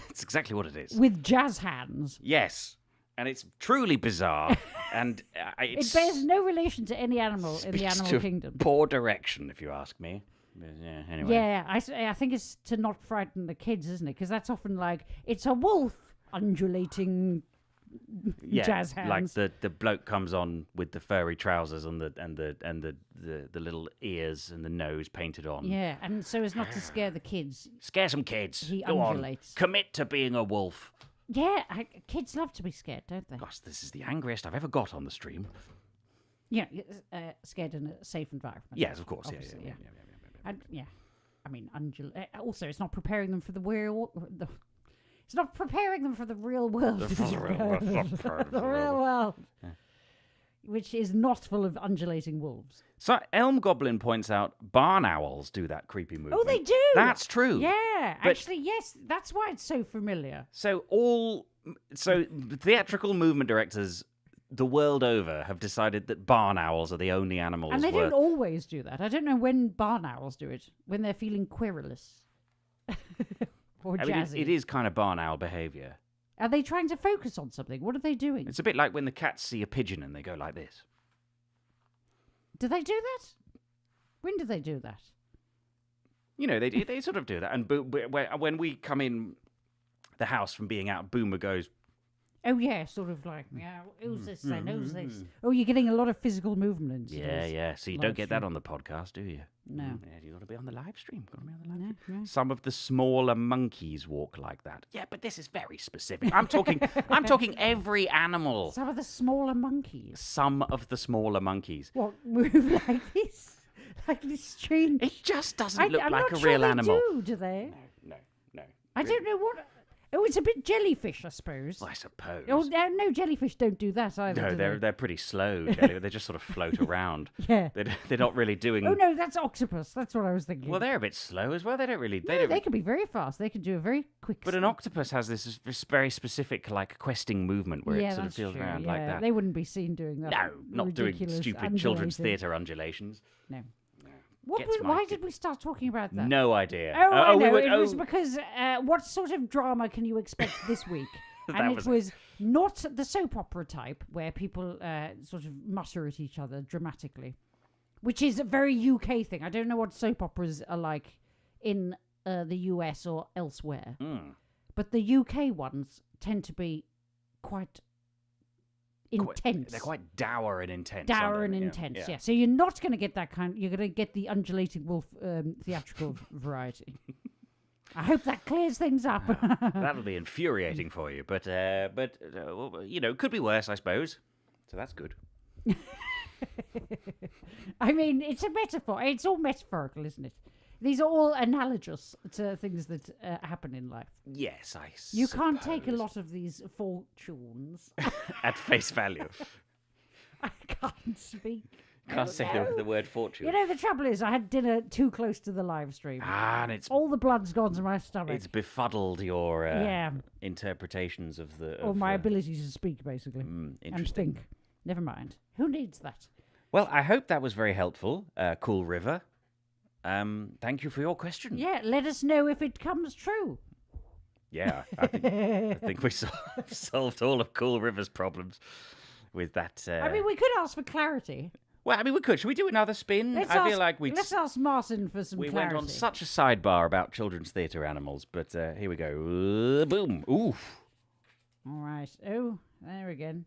That's exactly what it is. with jazz hands. Yes. And it's truly bizarre. And It bears no relation to any animal in the speaks animal to kingdom. poor direction, if you ask me. But, yeah, anyway. Yeah, I think it's to not frighten the kids, isn't it? Because that's often like, it's a wolf undulating jazz hands. Like the bloke comes on with the furry trousers and the little ears and the nose painted on. Yeah, and so as not to scare the kids. Scare some kids. He Go on. undulates. Commit to being a wolf. Yeah, kids love to be scared, don't they? Gosh, this is the angriest I've ever got on the stream. Yeah, scared in a safe environment. Yes, of course. Obviously, Yeah. And I mean, also, it's not preparing them for the real. It's not preparing them for the real world. The real world, which is not full of undulating wolves. So Elm Goblin points out barn owls do that creepy movement. Oh, they do. That's true. Yeah, But- actually, yes. That's why it's so familiar. So theatrical movement directors the world over have decided that barn owls are the only animals And they worth... don't always do that. I don't know when barn owls do it. When they're feeling querulous. Or I mean, jazzy. it is kind of barn owl behaviour. Are they trying to focus on something? What are they doing? It's a bit like when the cats see a pigeon and they go like this. Do they do that? When do they do that? You know, they sort of do that. And when we come in the house from being out, Boomer goes... Oh, yeah, sort of like, who's this then? Who's this? Oh, you're getting a lot of physical movement. Yeah. So you don't get that on the podcast, do you? No. Yeah, you got to be on the live stream. No. Some of the smaller monkeys walk like that. Yeah, but this is very specific. I'm talking every animal. Some of the smaller monkeys. Some of the smaller monkeys. What, move like this? Like this strange... It just doesn't look I'm like not a sure real they animal. do they? No. I don't know what... Oh, it's a bit jellyfish, I suppose. I suppose. Oh, no, jellyfish don't do that either. No, do they're pretty slow. They just sort of float around. Yeah. They're not really doing. Oh no, that's octopus. That's what I was thinking. Well, they're a bit slow as well. They don't really. They can be very fast. They can do a very quick. But an octopus has this very specific, like, questing movement where it sort of feels around like that. They wouldn't be seen doing that. No, not doing ridiculous stupid children's undulating. theatre undulations. No. Gets my Why kid. did we start talking about that? No idea. Oh, I know. We It was because what sort of drama can you expect this week? That And was it was not the soap opera type where people sort of mutter at each other dramatically, which is a very UK thing. I don't know what soap operas are like in the US or elsewhere, but the UK ones tend to be quite intense. They're quite dour and intense. Dour aren't and they? intense, Yeah. yeah. So you're not going to get that kind. You're going to get the undulating wolf theatrical variety. I hope that clears things up. That'll be infuriating for you, but could be worse, I suppose. So that's good. I mean, it's a metaphor. It's all metaphorical, isn't it? These are all analogous to things that happen in life. Yes, I You can't take a lot of these fortunes. at face value. I can't speak. Can't say the word fortune. You know, the trouble is, I had dinner too close to the live stream. And it's All the blood's gone to my stomach. it's befuddled your Yeah. interpretations of the... Or my ability to speak, basically. interesting. And think. Never mind. Who needs that? Well, I hope that was very helpful, Cool River. Thank you for your question. Yeah, let us know if it comes true. Yeah, I think we solved all of Cool River's problems with that. I mean, we could ask for clarity. Well, I mean, we could. Should we do another spin? Let's ask Martin for some clarity. We went on such a sidebar about children's theatre animals, but here we go. Boom. Oof. All right. Oh, there again.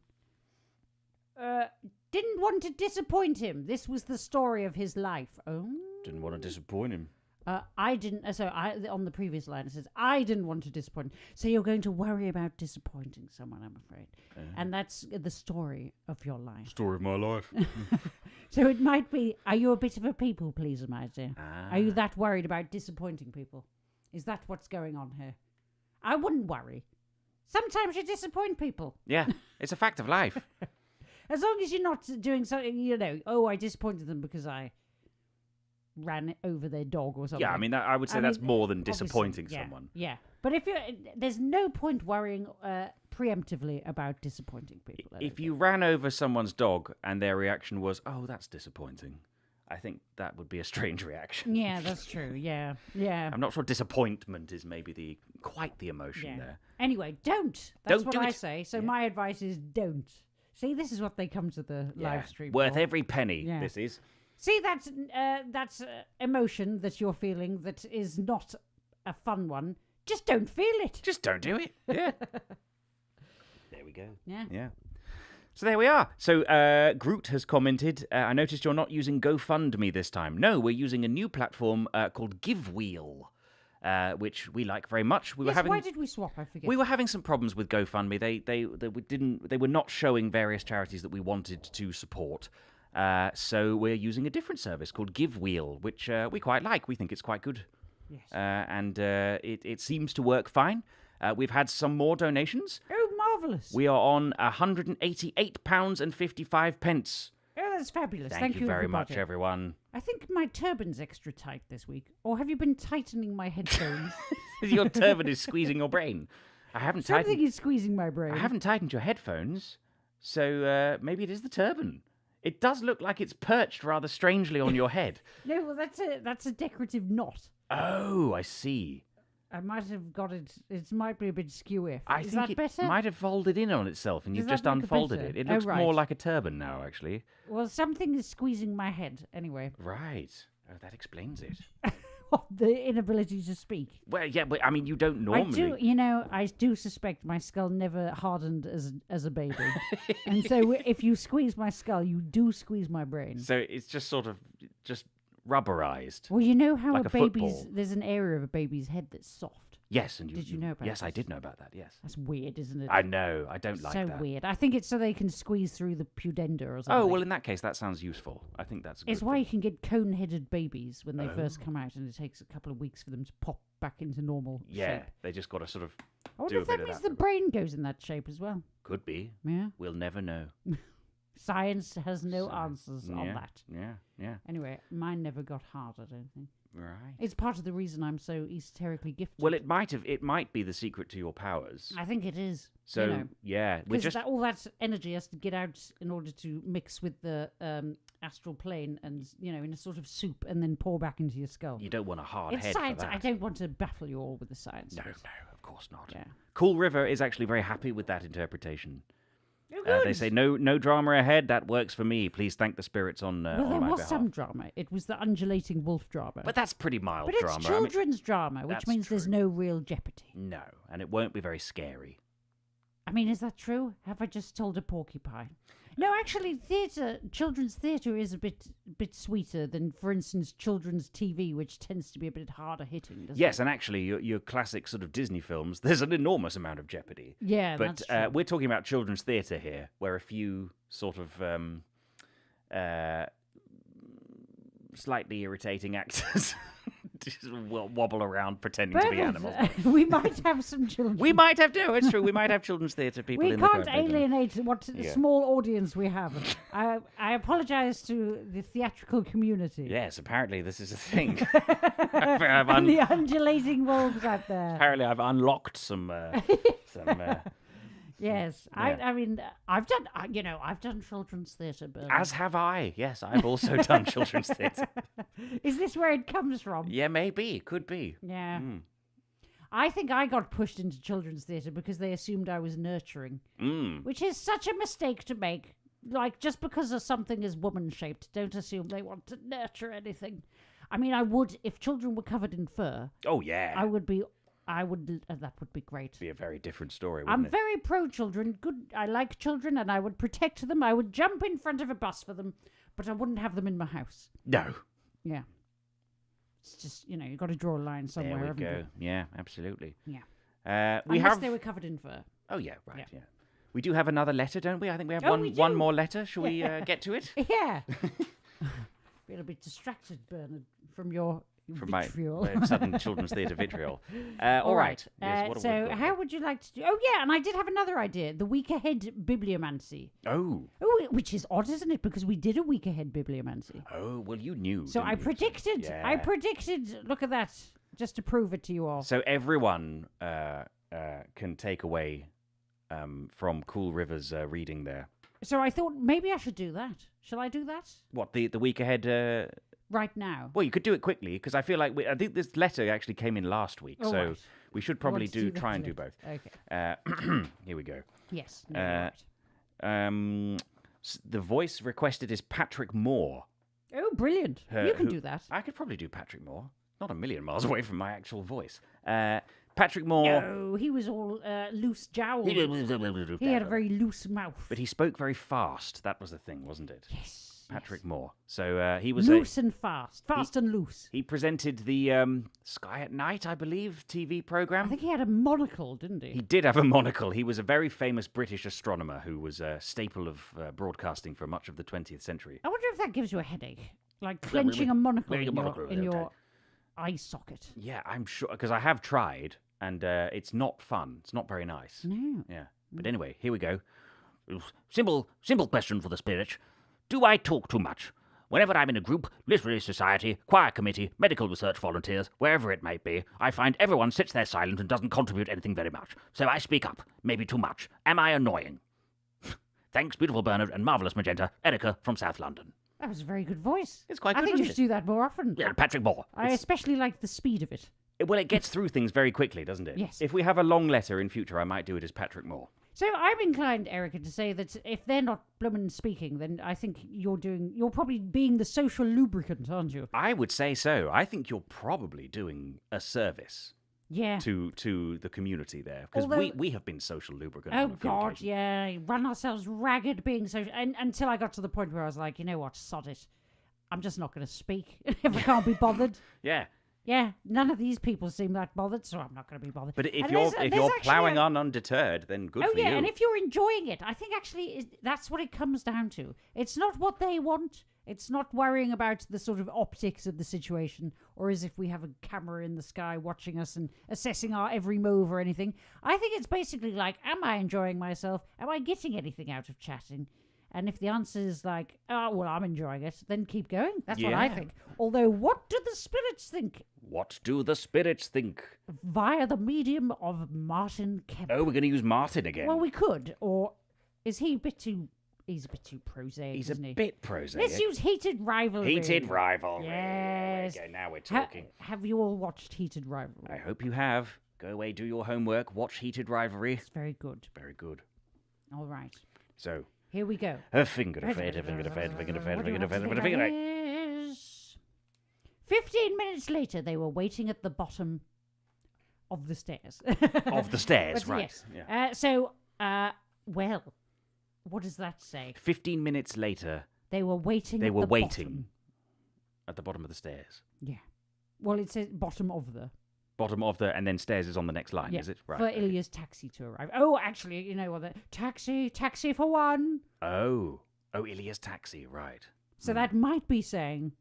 Didn't want to disappoint him. This was the story of his life. Oh. Didn't want to disappoint him. I didn't. On the previous line it says, I didn't want to disappoint. So you're going to worry about disappointing someone, I'm afraid. And that's the story of your life. Story of my life. So it might be, are you a bit of a people pleaser, my dear? Are you that worried about disappointing people? Is that what's going on here? I wouldn't worry. Sometimes you disappoint people. Yeah, it's a fact of life. As long as you're not doing something, I disappointed them because I ran over their dog or something. Yeah, I mean, I would say that's more than disappointing someone. Yeah, but there's no point worrying preemptively about disappointing people. If you ran over someone's dog and their reaction was, "Oh, that's disappointing," I think that would be a strange reaction. Yeah, that's true. Yeah. I'm not sure disappointment is maybe quite the emotion there. Anyway, don't. That's Don't what do I it. say. So my advice is don't. See, this is what they come to the live stream Worth for. every penny, Yeah. this is. See, that's emotion that you're feeling that is not a fun one. Just don't feel it. Just don't do it. Yeah. There we go. Yeah. Yeah. So there we are. So Groot has commented, I noticed you're not using GoFundMe this time. No, we're using a new platform called GiveWheel, which we like very much. Why did we swap? I forget. We were having some problems with GoFundMe. They were not showing various charities that we wanted to support. So we're using a different service called GiveWheel, which we quite like. We think it's quite good. Yes. And it seems to work fine. We've had some more donations. Oh, marvellous. We are on £188.55. Oh, that's fabulous. Thank you very everybody. much, everyone. I think my turban's extra tight this week. Or have you been tightening my headphones? Your turban is squeezing your brain. Something is squeezing my brain. I haven't tightened your headphones, so maybe it is the turban. It does look like it's perched rather strangely on your head. No, well, that's a decorative knot. Oh, I see. I might have got it. It might be a bit skewy. I Is think that it better? might have folded in on itself, and Does you've that just make it unfolded better? it. It Oh, looks right. more like a turban now, actually. Well, something is squeezing my head. Anyway. Right. Oh, that explains it. The inability to speak. Well, yeah, but I mean, you don't normally. I do suspect my skull never hardened as a baby. And so if you squeeze my skull, you do squeeze my brain. So it's just sort of just rubberized. Well, you know how like a football. there's an area of a baby's head that's soft. Yes, and Did you know about Yes, I this? did know about that. Yes, That's weird, isn't it? I know. I don't like so that. weird. I think it's so they can squeeze through the pudenda or something. Oh well, in that case, that sounds useful. I think that's. A It's good why thing. you can get cone-headed babies when they first come out, and it takes a couple of weeks for them to pop back into normal Yeah, shape. they just got to sort of. I wonder do if a bit that of means that. the brain goes in that shape as well. Could be. Yeah. We'll never know. Science has no answers on Yeah, that. Yeah. Anyway, mine never got hard, I don't think. Right. It's part of the reason I'm so esoterically gifted. Well, it might be the secret to your powers. I think it is. So yeah, we're because just all that energy has to get out in order to mix with the astral plane, and in a sort of soup, and then pour back into your skull. you don't want a hard It's head science. for that. I don't want to baffle you all with the science. No, of it. of course not. Yeah. Cool River is actually very happy with that interpretation. Oh, good. They say no drama ahead. That works for me. Please thank the spirits on Well, on there my was behalf. some drama. It was the undulating wolf drama. But that's pretty mild But it's drama. children's drama, which that's means there's true. no real jeopardy. No, and it won't be very scary. I mean, is that true? Have I just told a porcupine? No, actually, children's theatre is a bit sweeter than, for instance, children's TV, which tends to be a bit harder hitting, doesn't Yes, it? and actually, your classic sort of Disney films, there's an enormous amount of jeopardy. Yeah, But that's true. we're talking about children's theatre here, where a few sort of slightly irritating actors just wobble around pretending to be Perfect. animals. We might have some children. We might have, no, it's true, we might have children's theatre people We in the can't crowd. alienate what Yeah. small audience we have. I apologise to the theatrical community. Yes, apparently this is a thing. And the undulating wolves out there. Apparently I've unlocked some Yes, Yeah. I mean, I've done children's theatre, Bernard. as have I. Yes, I've also done children's theatre. Is this where it comes from? Yeah, maybe, could be. Yeah. Mm. I think I got pushed into children's theatre because they assumed I was nurturing, which is such a mistake to make. Like, just because something is woman-shaped, don't assume they want to nurture anything. I mean, I would, if children were covered in fur, Oh yeah. that would be great. Be a very different story, I'm wouldn't it? very pro-children. Good, I like children, and I would protect them. I would jump in front of a bus for them, but I wouldn't have them in my house. No. Yeah. It's just, you've got to draw a line somewhere, There we haven't go. you? Yeah, absolutely. Yeah. We Unless have. they were covered in fur. Oh yeah, right. Yeah. Yeah. We do have another letter, don't we? I think we have Oh, one we one do. more letter. Shall we get to it? Yeah. Feel a bit distracted, Bernard, from your From my vitriol. sudden children's theatre vitriol. All right. Yes, what have we so, got how here? would you like to do? Oh, yeah, and I did have another idea: the week ahead bibliomancy. Oh. Oh, which is odd, isn't it? Because we did a week ahead bibliomancy. Oh, well, you knew. So didn't I you? predicted. Yeah. I predicted. Look at that, just to prove it to you all. So everyone can take away from Cool River's reading there. So I thought maybe I should do that. Shall I do that What, the week ahead? right now? Well, you could do it quickly, because I feel like I think this letter actually came in last week, Oh, so right. we should I probably want to that try and do later. both. Okay. Here we go. Yes. No, you're right. The voice requested is Patrick Moore. Oh, brilliant! You can who- do that. I could probably do Patrick Moore. Not a million miles away from my actual voice. Patrick Moore. No, he was all loose jowled. He had a very loose mouth. But he spoke very fast. That was the thing, wasn't it? Yes. Patrick Moore. So he was Loose and fast. Fast and loose. He presented the Sky at Night, I believe, TV program. I think he had a monocle, didn't he? He did have a monocle. He was a very famous British astronomer who was a staple of broadcasting for much of the 20th century. I wonder if that gives you a headache. Like clenching a monocle Wearing a in monocle, your okay. eye socket. Yeah, I'm sure, because I have tried, and it's not fun. It's not very nice. No. Yeah. But anyway, here we go. Simple question for the spirit. Do I talk too much? Whenever I'm in a group, literary society, choir committee, medical research volunteers, wherever it may be, I find everyone sits there silent and doesn't contribute anything very much. So I speak up, maybe too much. Am I annoying? Thanks, beautiful Bernard and marvellous Magenta, Erica from South London. That was a very good voice. It's quite I good, think you isn't should do that more often. Yeah, Patrick Moore. I especially like the speed of it. Well, it gets through things very quickly, doesn't it? Yes. If we have a long letter in future, I might do it as Patrick Moore. So I'm inclined, Erica, to say that if they're not bloomin' speaking, then I think you're probably being the social lubricant, aren't you? I would say so. I think you're probably doing a service Yeah. to the community there, because Although- we have been social lubricant. Oh on a few God, occasions. yeah, run ourselves ragged being so. And until I got to the point where I was like, you know what, sod it, I'm just not going to speak if I can't be bothered. Yeah. Yeah, none of these people seem that bothered, so I'm not going to be bothered. But if And you're there's you're actually ploughing a- on undeterred, then good Oh for yeah, you. and if you're enjoying it, I think actually that's what it comes down to. It's not what they want. It's not worrying about the sort of optics of the situation, or as if we have a camera in the sky watching us and assessing our every move or anything. I think it's basically like, am I enjoying myself? Am I getting anything out of chatting? And if the answer is like, oh, well, I'm enjoying it, then keep going. That's what I Yeah. think. Although, what do the spirits think What do the spirits think? via the medium of Martin Kemp? Oh, we're going to use Martin again. Well, we could. Or is he a bit too... He's a bit too prosaic, He's a isn't he? bit prosaic. Let's use Heated Rivalry. Heated rivalry. Yes. There we go. Now we're Ha- talking. have you all watched Heated Rivalry? I hope you have. Go away, do your homework, watch Heated Rivalry. It's very good. Very good. All right. So, Here we go. a finger to fade, a finger to fade, a finger to fade, a What do you finger to want fade, a to finger to think fade. that is? 15 minutes later, they were waiting at the bottom of the stairs. Of the stairs, But right. yes. Yeah. Well, What does that say? 15 minutes later, They were waiting. they at were the waiting bottom. at the bottom of the stairs. Yeah. Well, it says bottom of the. Bottom of the, and then stairs is on the next line, Yeah. is it? Right. For okay. Ilya's taxi to arrive. Oh, actually, you know what? Taxi for one. Oh, Ilya's taxi, right. So that might be saying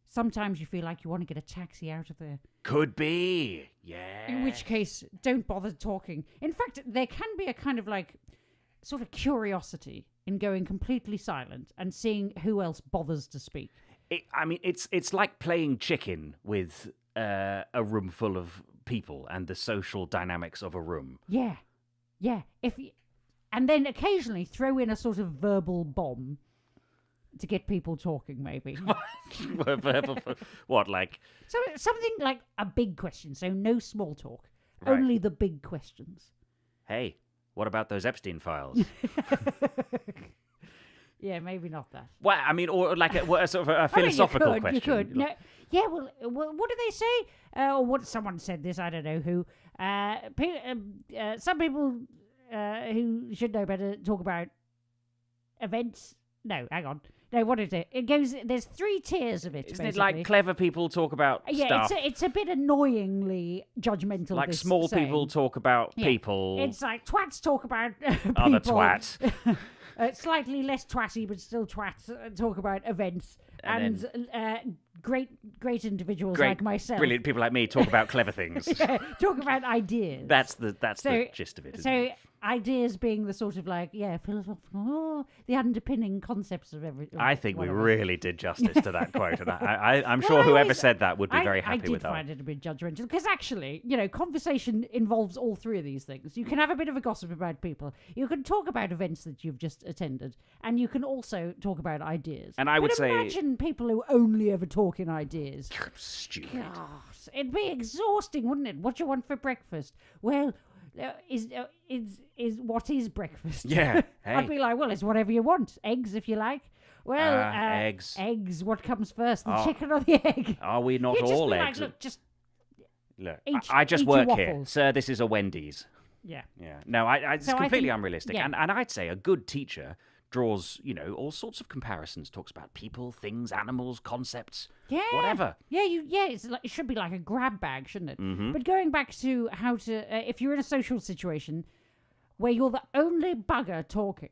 sometimes you feel like you want to get a taxi out of there. Could be, yeah. In which case, don't bother talking. In fact, there can be a kind of like sort of curiosity in going completely silent and seeing who else bothers to speak. It's like playing chicken with a room full of people and the social dynamics of a room. Yeah. And then occasionally throw in a sort of verbal bomb to get people talking, maybe. What, like? So something like a big question, so no small talk. Right. Only the big questions. Hey, what about those Epstein files? Yeah, maybe not that. Well, I mean, or like a sort of a philosophical question. You could. No, yeah, well, what do they say? Or what someone said this, I don't know who. Some people who should know better talk about events. No, hang on. No, what is it? It goes. There's 3 tiers of it. Isn't basically. it like clever people talk about Yeah, stuff? it's a bit annoyingly judgmental. Like this small saying. people talk about Yeah. people. It's like twats talk about people. Other twats. Slightly less twatty, but still twats talk about events. And, great individuals like myself. Brilliant people like me talk about clever things. Talk about ideas. That's the gist of it. Isn't So it? ideas being the sort of like, philosophical, the underpinning concepts of everything. I think we really did justice to that quote, and I'm sure Well, whoever said that would be very happy with I that. did find it a bit judgmental because actually, conversation involves all 3 of these things. You can have a bit of a gossip about people. You can talk about events that you've just attended, and you can also talk about ideas. And I would but say- imagine people who only ever talk in ideas. Stupid. Gosh, it'd be exhausting, wouldn't it? What do you want for breakfast? Well, is what is breakfast? Yeah. Hey. I'd be like, well, it's whatever you want. Eggs, if you like. Well, eggs. Eggs. What comes first, the chicken or the egg? Are we not You'd just all be eggs? Like, look, just Look, eat- I just eat your work here, waffles. sir. This is a Wendy's. yeah. Yeah. No, it's So I completely think- unrealistic. yeah. And I'd say a good teacher draws, all sorts of comparisons, talks about people, things, animals, concepts, Yeah. whatever. Yeah, it should be like a grab bag, shouldn't it? Mm-hmm. But going back to how to, if you're in a social situation where you're the only bugger talking,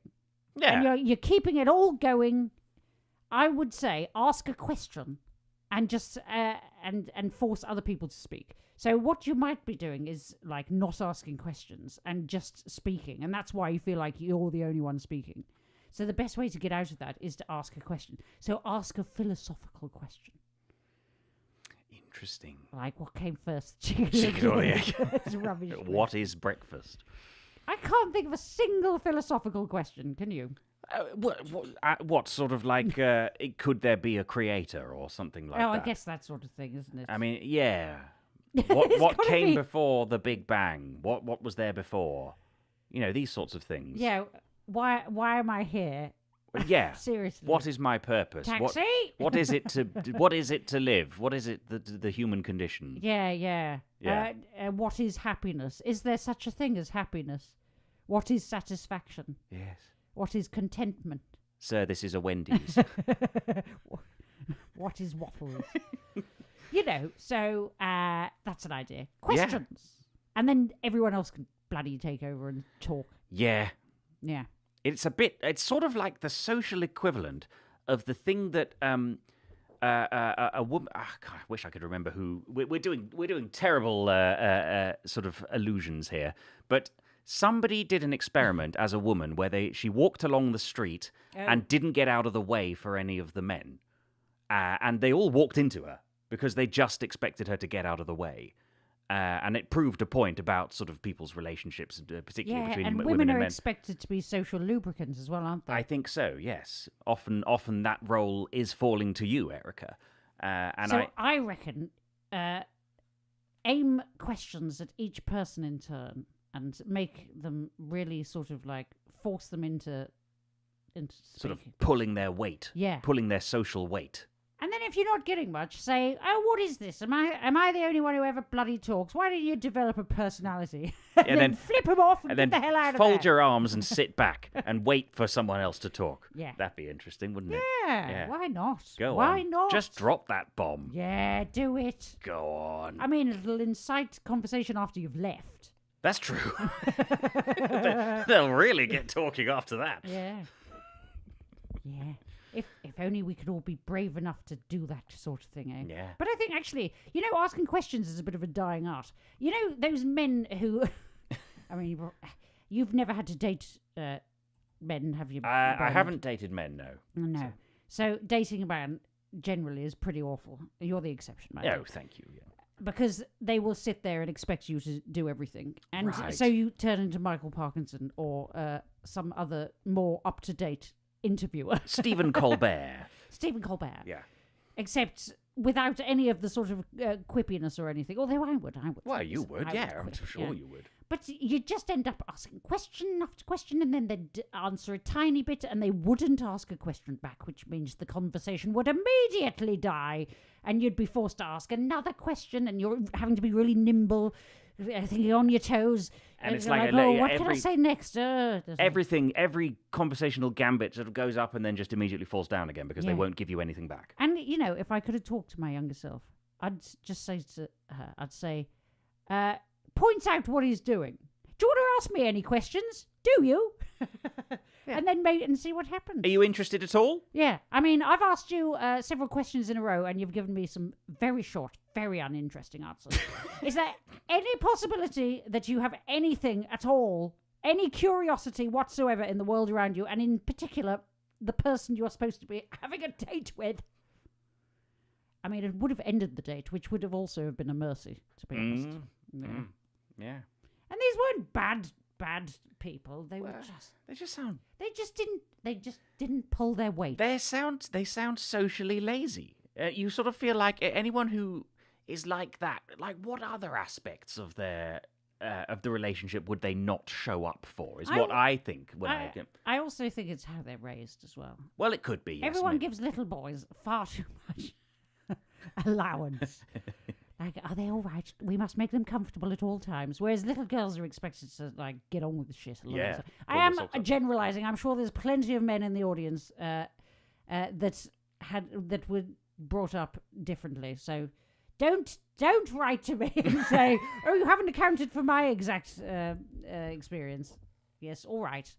Yeah. and you're keeping it all going, I would say ask a question and just and force other people to speak. So what you might be doing is like not asking questions and just speaking, and that's why you feel like you're the only one speaking. So the best way to get out of that is to ask a question. So ask a philosophical question. Interesting. Like, what came first? Chicken Chicken or the egg? It's rubbish. What is breakfast? I can't think of a single philosophical question, can you? What sort of like, could there be a creator or something like that? I guess that sort of thing, isn't it? I mean, yeah. It's What gotta came be- before the Big Bang? What was there before? These sorts of things. Yeah, why am I here? Yeah. Seriously. What is my purpose? Taxi? What is it to what is it to live? What is it the human condition? Yeah. Yeah. What is happiness? Is there such a thing as happiness? What is satisfaction? Yes. What is contentment? Sir, this is a Wendy's. What is waffles? So that's an idea. Questions. And then everyone else can bloody take over and talk. Yeah. Yeah. It's sort of like the social equivalent of the thing that a woman. God, I wish I could remember who. We're doing terrible sort of allusions here, but somebody did an experiment as a woman where she walked along the street and didn't get out of the way for any of the men, and they all walked into her because they just expected her to get out of the way. And it proved a point about sort of people's relationships, particularly between and women women and are men. expected to be social lubricants as well, aren't they? I think so. Yes, often that role is falling to you, Erica. And so I reckon aim questions at each person in turn and make them really sort of like force them into sort of speaking. pulling their weight, Yeah. pulling their social weight. And then if you're not getting much, say, "Oh, what is this? Am I the only one who ever bloody talks? Why don't you develop a personality?" and then flip them off and get the hell out of there. Fold your arms and sit back and wait for someone else to talk. Yeah. That'd be interesting, wouldn't it? Yeah. Why not? Go Why on. not? Just drop that bomb. Yeah, do it. Go on. I mean, it'll incite conversation after you've left. That's true. They'll really get talking after that. Yeah. Yeah. If only we could all be brave enough to do that sort of thing, eh? Yeah. But I think actually, asking questions is a bit of a dying art. You know, those men who, I mean, you've never had to date men, have you? I haven't dated men, no. No. So dating a man generally is pretty awful. You're the exception, mate. Oh, thank you. Yeah. Because they will sit there and expect you to do everything. And Right. so you turn into Michael Parkinson or some other more up-to-date interviewer. Stephen Colbert. Stephen Colbert. Yeah. Except without any of the sort of quippiness or anything. Although I would. Well, you would, I'm quip, sure you would. But you just end up asking question after question, and then they'd answer a tiny bit, and they wouldn't ask a question back, which means the conversation would immediately die, and you'd be forced to ask another question, and you're having to be really nimble, thinking on your toes. And it's you're like what can I say next? Every conversational gambit sort of goes up and then just immediately falls down again because they won't give you anything back. And, if I could have talked to my younger self, I'd just say to her, points out what he's doing. Do you want to ask me any questions? Do you? And then and see what happens. Are you interested at all? Yeah. I mean, I've asked you several questions in a row, and you've given me some very short, very uninteresting answers. Is there any possibility that you have anything at all, any curiosity whatsoever in the world around you, and in particular, the person you're supposed to be having a date with? I mean, it would have ended the date, which would have also been a mercy, to be honest. Yeah. And these weren't bad people. They just didn't pull their weight. They sound socially lazy. You sort of feel like anyone who is like that, like what other aspects of their of the relationship would they not show up for? Is what I think. I also think it's how they're raised as well. Well, it could be. Yes, Everyone gives little boys far too much allowance. Like, are they all right? We must make them comfortable at all times. Whereas little girls are expected to, get on with the shit. Yeah. I am generalising. I'm sure there's plenty of men in the audience that were brought up differently. So don't write to me and say, "Oh, you haven't accounted for my exact experience." Yes, all right.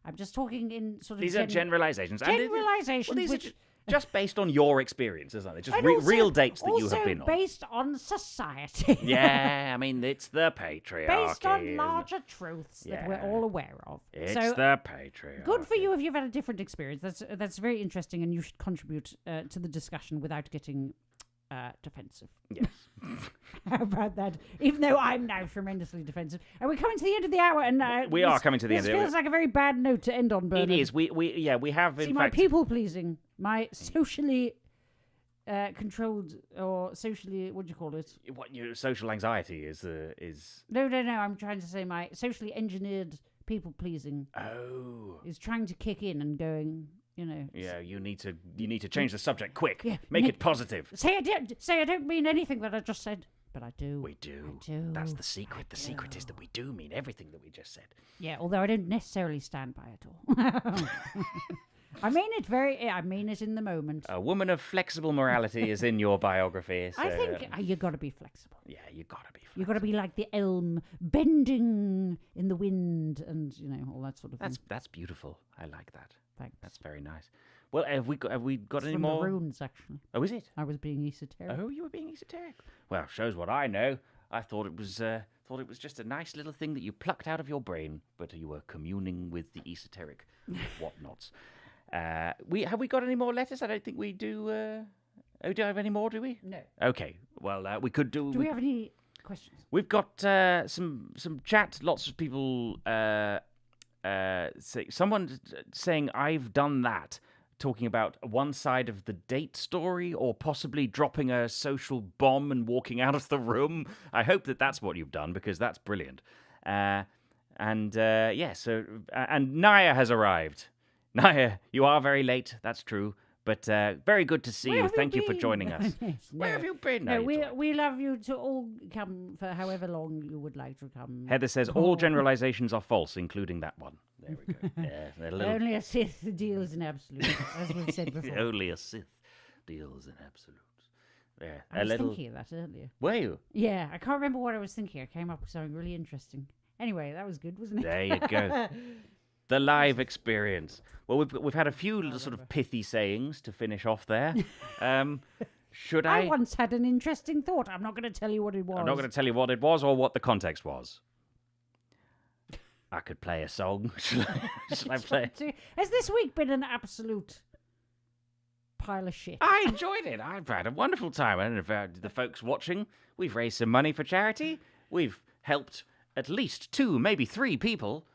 I'm just talking in sort of these are generalizations. Generalizations, These are just based on your experiences, aren't they? Just real dates that you have been on. Based on society. Yeah, I mean, it's the patriarchy. Based on larger truths that we're all aware of. It's the patriarchy. Good for you if you've had a different experience. That's very interesting, and you should contribute to the discussion without getting defensive. Yes. How about that? Even though I'm now tremendously defensive. And we're coming to the end of the hour, and we are coming to the end of the hour. This feels like a very bad note to end on, Bernard. It is. We have, in fact... my people-pleasing, my socially controlled, or socially, what do you call it? What your social anxiety is... No, I'm trying to say my socially engineered people-pleasing is trying to kick in and going... Yeah, you need to change the subject quick. Yeah, Make it positive. Say I don't mean anything that I just said, but I do. We do. I do. That's the secret. The secret is that we do mean everything that we just said. Yeah, although I don't necessarily stand by it all. I mean it in the moment. A woman of flexible morality is in your biography. So, I think you got to be flexible. Yeah, you got to be flexible. You got to be like the elm bending in the wind, and all that sort of thing. That's beautiful. I like that. Thanks. That's very nice. Well, have we got it's any from more? The runes, actually. Oh, is it? I was being esoteric. Oh, you were being esoteric. Well, shows what I know. I thought it was just a nice little thing that you plucked out of your brain, but you were communing with the esoteric whatnots. Have we got any more letters? I don't think we do. Do I have any more? Do we? No. Okay. Well, we could do. Do we have any questions? We've got some chat. Lots of people. Someone saying I've done that, talking about one side of the date story, or possibly dropping a social bomb and walking out of the room. I hope that that's what you've done, because that's brilliant. And Naya has arrived. Naya, you are very late, that's true, But very good to see Where you. have Thank you for been? joining us. Yes, Where have you been? No, How you doing? we love you to all come for however long you would like to come. Heather says all generalizations are false, including that one. There we go. Yeah, they're a little... Only a Sith deals in absolute, as we've said before. Only a Sith deals in absolutes. Yeah, I was thinking of that earlier. Were you? Yeah, I can't remember what I was thinking. I came up with something really interesting. Anyway, that was good, wasn't it? There you go. The live experience. Well, we've had a few little sort of pithy sayings to finish off there. Should I I? once had an interesting thought. I'm not going to tell you what it was. I'm not going to tell you what it was or what the context was. I could play a song. Shall I play? Has this week been an absolute pile of shit? I enjoyed it. I've had a wonderful time. And the folks watching, we've raised some money for charity. We've helped at least 2, maybe 3 people.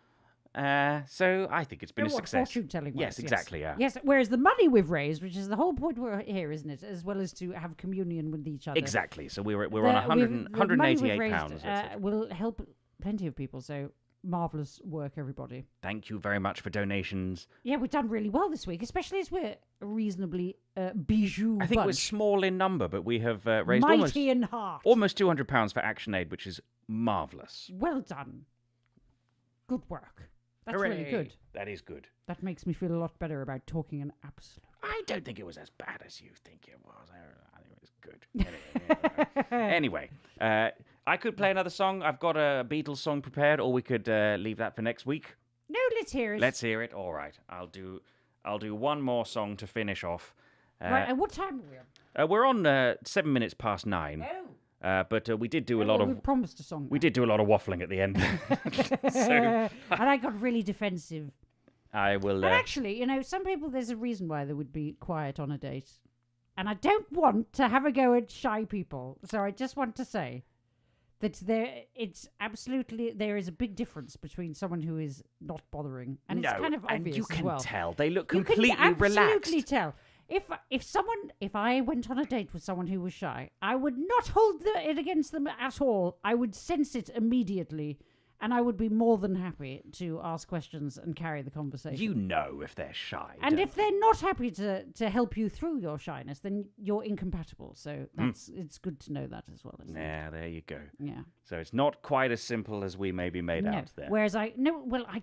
So I think it's been a success. Fortune telling. Yes, exactly. Yeah. Yes. Whereas the money we've raised, which is the whole point we're here, isn't it? As well as to have communion with each other. Exactly. So we're on 188 pounds. Will help plenty of people. So marvelous work, everybody. Thank you very much for donations. Yeah, we've done really well this week, especially as we're a reasonably bijou. I think bunch. we're small in number, but we have raised mighty in heart. almost £200 for ActionAid, which is marvellous. Well done. Good work. That's Hooray. really good. That is good. That makes me feel a lot better about talking an absolute. I don't think it was as bad as you think it was. I think it was good. Anyway, I could play another song. I've got a Beatles song prepared, or we could leave that for next week. No, let's hear it. Let's hear it. All right. I'll do one more song to finish off. Right, and what time are we on? We're on 7 minutes past 9. Oh. But we did do a lot We of. promised a song. We did do a lot of waffling at the end. So And I got really defensive. I will. And actually, some people, there's a reason why they would be quiet on a date. And I don't want to have a go at shy people. So I just want to say that there is a big difference between someone who is not bothering. And it's kind of obvious and you as can well. tell. They look You completely can absolutely relaxed. tell. If I went on a date with someone who was shy, I would not hold it against them at all. I would sense it immediately, and I would be more than happy to ask questions and carry the conversation. You know if they're shy. And if they're not happy to help you through your shyness, then you're incompatible. So it's good to know that as well. Yeah, there you go. Yeah. So it's not quite as simple as we maybe made out there. Whereas I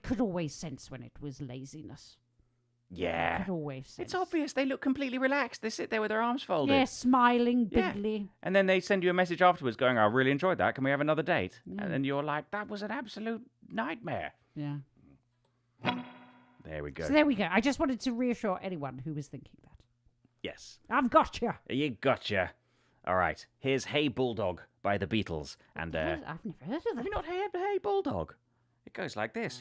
could always sense when it was laziness. Yeah. I could always sense. It's obvious. They look completely relaxed. They sit there with their arms folded. Yeah, smiling Yeah. bigly. And then they send you a message afterwards going, I really enjoyed that. Can we have another date? And then you're like, that was an absolute nightmare. Yeah. There we go. So there we go. I just wanted to reassure anyone who was thinking that. Yes. I've got you. You gotcha. All right. Here's Hey Bulldog by the Beatles. And I've never heard of have that. you not heard Hey Bulldog? It goes like this.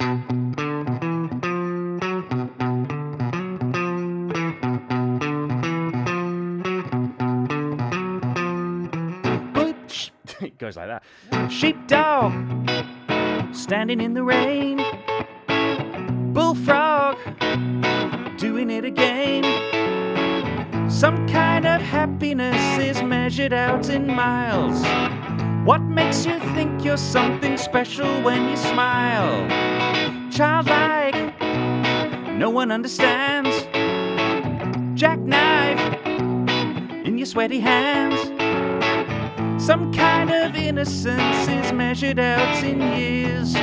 It goes like that. Sheepdog, standing in the rain. Bullfrog, doing it again. Some kind of happiness is measured out in miles. What makes you think you're something special when you smile? Childlike, no one understands. Jackknife in your sweaty hands. Some kind of innocence is measured out in years.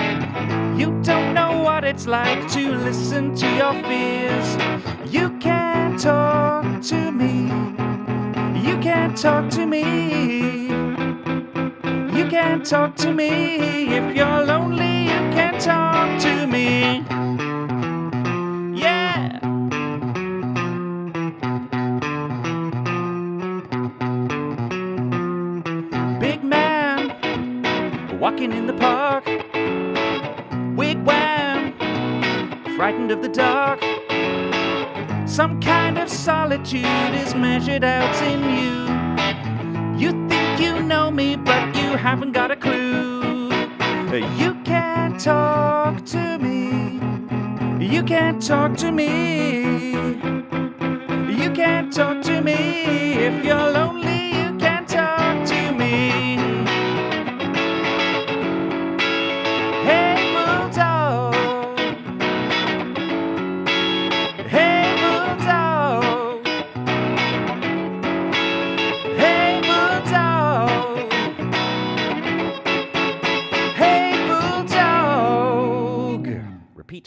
You don't know what it's like to listen to your fears. You can't talk to me. You can't talk to me. You can't talk to me. If you're lonely, you can't talk to me. Yeah. Big man walking in the park. Wigwam, frightened of the dark. Some kind of solitude is measured out in you. You think you know me, but you haven't got a clue. You can't talk to me. You can't talk to me. You can't talk to me. If you're lonely, you can't talk to me. Hey, bulldog. Hey, bulldog.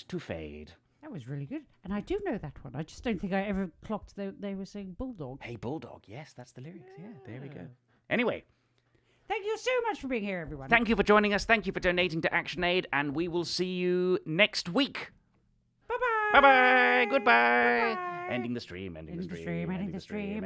to fade. That was really good. And I do know that one. I just don't think I ever clocked they were saying bulldog. Hey, bulldog. Yes, that's the lyrics. Yeah, there we go. Anyway, Thank you so much for being here, everyone. thank you for joining us. Thank you for donating to ActionAid, and we will see you next week. Bye-bye. Bye-bye. Goodbye. Bye-bye. Ending the stream. Ending the stream. Ending the stream.